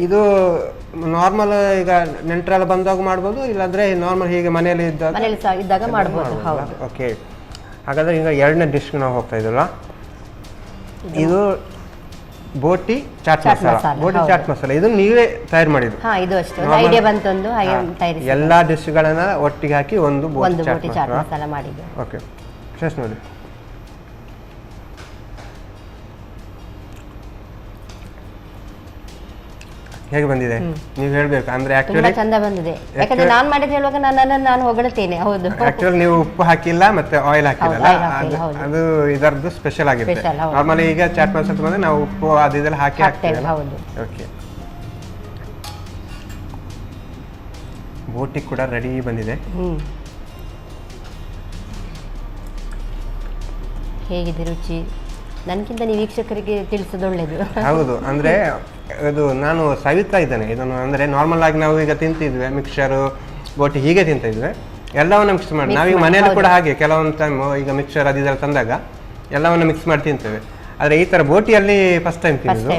ಇದು ನಾರ್ಮಲ್ ಈಗ ನೆಂಟರೆಲ್ಲ ಬಂದಾಗ ಮಾಡ್ಬೋದು, ಇಲ್ಲಾಂದ್ರೆ ನಾರ್ಮಲ್ ಹೀಗೆ ಮನೆಯಲ್ಲಿ ಇದ್ದಾಗ ಮಾಡ್ಬೋದು. ಓಕೆ, ಹಾಗಾದ್ರೆ ಈಗ 2ನೇ ಡಿಶ್ಗೆ ನಾವು ಹೋಗ್ತಾ ಇದ್ದಲ್ಲ. ಇದು ಬೋಟಿ ಚಾಟ್ ಮಸಾಲ. ಇದು ನೀವೇ ತಯಾರು ಮಾಡಿದ್ದು? ಇದು ಅಷ್ಟೇ ಐಡಿಯಾ ಬಂತೊಂದು ಹಾಗೆ ತಯಾರಿಸಿ ಎಲ್ಲ ಡಿಶ್ಗಳನ್ನ ಒಟ್ಟಿಗೆ ಹಾಕಿ ಒಂದು ಬೋಟಿ ಚಾಟ್ ಮಸಾಲ ಮಾಡಿದ್ದು. ಓಕೆ, ಟೇಸ್ಟ್ ನೋಡಿ. ಹೇಗೆ ಬಂದಿದೆ ನೀವು ಹೇಳ್ಬೇಕು. ಅಂದ್ರೆ ತುಂಬಾ ಚಂದ ಬಂದಿದೆ, ಯಾಕಂದ್ರೆ ನಾನು ಮಾಡಿದ ಹೇಳುವಾಗ ನಾನು ಹೊಗಳುತ್ತೇನೆ. ಹೌದು, ಆಕ್ಚುಲಿ ನೀವು ಉಪ್ಪು ಹಾಕಿಲ್ಲ ಮತ್ತೆ ಆಯಿಲ್ ಹಾಕಿಲ್ಲ, ಅದು ಇದರದ್ದು ಸ್ಪೆಷಲ್ ಆಗಿರುತ್ತೆ. ನಾರ್ಮಲಿ ಈಗ ಚಾಟ್ ಮಸಾಲ ಬಂದ್ರೆ ನಾವು ಉಪ್ಪು ಅದೆಲ್ಲ ಹಾಕಿ ಹಾಕ್ತೇವೆ. ಓಕೆ, ಬೋಟಿ ಕೂಡ ರೆಡಿ ಬಂದಿದೆ. ಹೇಗಿದೆ ರುಚಿ? ನನಗಿಂತ ನೀವು ವೀಕ್ಷಕರಿಗೆ ತಿಳಿಸೋದು ಒಳ್ಳೇದು. ಹೌದು, ಅಂದ್ರೆ ಇದು ನಾನು ಸವಿತಾ ಇದ್ದೇನೆ ಇದನ್ನು. ಅಂದ್ರೆ ನಾರ್ಮಲ್ ಆಗಿ ನಾವು ಈಗ ತಿಂತಿದ್ವಿ ಮಿಕ್ಸರು ಬೋಟಿ ಹೀಗೆ ತಿಂತ ಇದ್ವಿ, ಎಲ್ಲವನ್ನು ಮಿಕ್ಸ್ ಮಾಡಿ. ನಾವೀಗ ಮನೆಯಲ್ಲಿ ಕೂಡ ಹಾಗೆ ಕೆಲವೊಂದು ಟೈಮ್ ಈಗ ಮಿಕ್ಸರ್ ಅದೆಲ್ಲ ತಂದಾಗ ಎಲ್ಲವನ್ನು ಮಿಕ್ಸ್ ಮಾಡಿ ತಿಂತೇವೆ. ಆದರೆ ಈ ಥರ ಬೋಟಿಯಲ್ಲಿ ಫಸ್ಟ್ ಟೈಮ್ ತಿಂದಿದ್ದು.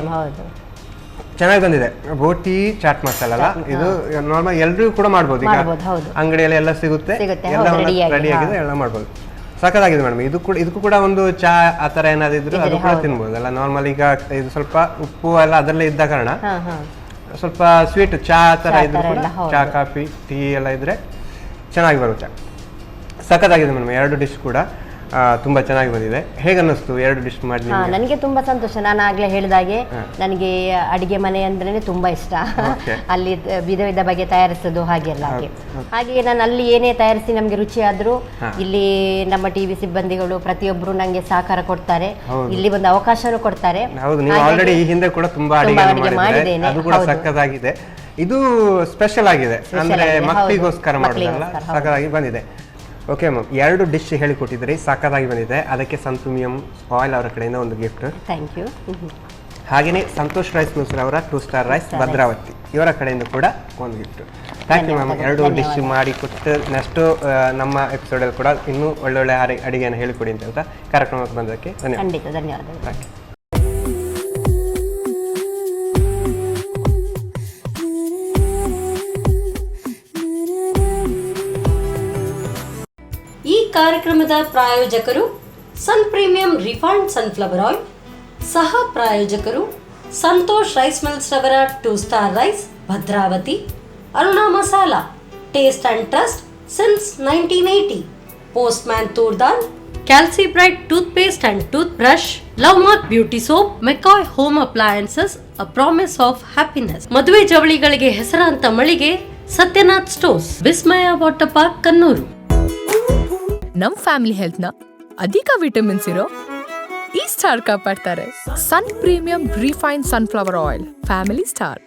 ಚೆನ್ನಾಗಿ ಬಂದಿದೆ. ಬೋಟಿ ಚಾಟ್ ಮಸಾಲ ಅಲ್ಲ ಇದು, ನಾರ್ಮಲ್ ಎಲ್ರಿಗೂ ಕೂಡ ಮಾಡ್ಬೋದು. ಈಗ ಅಂಗಡಿಯಲ್ಲಿ ಎಲ್ಲ ಸಿಗುತ್ತೆ, ಎಲ್ಲ ರೆಡಿ ಆಗಿದೆ, ಎಲ್ಲ ಮಾಡ್ಬೋದು. ಸಖತ್ತಾಗಿದೆ ಮೇಡಮ್. ಇದಕ್ಕೂ ಕೂಡ ಒಂದು ಚಾ ಆ ಥರ ಏನಾದಿದ್ರು ಅದು ಕೂಡ ತಿನ್ಬೋದಲ್ಲ. ನಾರ್ಮಲ್ ಈಗ ಇದು ಸ್ವಲ್ಪ ಉಪ್ಪು ಎಲ್ಲ ಅದರಲ್ಲೇ ಇದ್ದ ಕಾರಣ ಸ್ವಲ್ಪ ಸ್ವೀಟ್ ಚಾ ಆ ಥರ ಇದ್ರು ಕೂಡ, ಚಾ ಕಾಫಿ ಟೀ ಎಲ್ಲ ಇದ್ರೆ ಚೆನ್ನಾಗಿ ಬರುತ್ತೆ. ಸಖತ್ತಾಗಿದೆ ಮೇಡಮ್. 2 ಡಿಶ್ ಕೂಡ ತುಂಬ ಚೆನ್ನಾಗಿ ಬಂದಿದೆ. ಹೇಗೆ ಅನ್ನಿಸ್ತು 2 ಡಿಶ್ ಮಾಡಿ? ನನಗೆ ತುಂಬ ಸಂತೋಷ. ನಾನು ಆಗಲೇ ಹೇಳಿದಾಗೆ ನನಗೆ ಅಡಿಗೆ ಮನೆ ಅಂದ್ರೇ ತುಂಬ ಇಷ್ಟ. ಅಲ್ಲಿ ವಿಧ ವಿಧ ಬಗೆ ತಯಾರಿಸೋದು ಹಾಗೆಲ್ಲ. ಹಾಗೆ ನಾನು ಅಲ್ಲಿ ಏನೇ ತಯಾರಿಸಿ ನಮಗೆ ರುಚಿ ಆದರೂ ಇಲ್ಲಿ ನಮ್ಮ ಟಿವಿ ಸಿಬ್ಬಂದಿಗಳು ಪ್ರತಿಯೊಬ್ಬರು ನನಗೆ ಸಹಕಾರ ಕೊಡ್ತಾರೆ, ಇಲ್ಲಿ ಒಂದು ಅವಕಾಶನೂ ಕೊಡ್ತಾರೆ. ಹೌದು, ನೀವು ಆಲ್ರೆಡಿ ಈ ಹಿಂದೆ ಕೂಡ ತುಂಬಾ ಅಡಿಗೆ ಮಾಡಿದ್ದೇನೆ, ಅದು ಕೂಡ ಸಖತ್ತಾಗಿದೆ. ಇದು ಸ್ಪೆಷಲ್ ಆಗಿದೆ, ಅಂದ್ರೆ ಮಕ್ಕಳಿಗೋಸ್ಕರ ಮಾಡೋದಲ್ಲ, ಸಖತ್ತಾಗಿ ಬಂದಿದೆ. ಓಕೆ ಮ್ಯಾಮ್, 2 ಡಿಶ್ ಹೇಳಿಕೊಟ್ಟಿದ್ರಿ, ಸಾಕಾಗಿ ಬಂದಿದೆ. ಅದಕ್ಕೆ ಸನ್ ಪ್ರೀಮಿಯಂ ಆಯಿಲ್ ಅವರ ಕಡೆಯಿಂದ ಒಂದು ಗಿಫ್ಟ್. Thank you. ಹಾಗೆಯೇ ಸಂತೋಷ್ ರೈಸ್ ಮಿಲ್ಸ್ ಅವರ 2 ಸ್ಟಾರ್ ರೈಸ್ ಭದ್ರಾವತಿ ಇವರ ಕಡೆಯಿಂದ ಕೂಡ ಒಂದು gift. Thank you ma'am. 2 dish ಮಾಡಿ ಕೊಟ್ಟು ನೆಕ್ಸ್ಟು ನಮ್ಮ ಎಪಿಸೋಡಲ್ಲಿ ಕೂಡ ಇನ್ನೂ ಒಳ್ಳೊಳ್ಳೆ ಅಡಿಗೆಯನ್ನು ಹೇಳಿಕೊಡಿ ಅಂತ ಹೇಳ್ತಾ ಕಾರ್ಯಕ್ರಮಕ್ಕೆ ಬಂದಕ್ಕೆ ಧನ್ಯವಾದ. ಖಂಡಿತ ಧನ್ಯವಾದಗಳು. Thank you. ಈ ಕಾರ್ಯಕ್ರಮದ ಪ್ರಾಯೋಜಕರು Sun premium refined sunflower oil, ಸಹ ಪ್ರಾಯೋಜಕರು ಸಂತೋಷ್ ರೈಸ್ ಮಿಲ್ಸ್ ರವರ 2 star rice Bhadravati, Aruna masala taste and trust since 1980, postman toor dal, Calci bright tooth paste and tooth brush, love mark beauty soap, McCoy home appliances a promise of happiness, ಮದುವೆ ಜವಳಿಗಳಿಗೆ ಹೆಸರಾಂತ ಮಳಿಗೆ Satyanath stores, Vismaya water park Kannur. ನಮ್ family health ನ ಅಧಿಕ vitamins ಇರೋ ಈ star ಕಾಪಾಡ್ತಾರೆ. Sun premium refined sunflower oil, family star.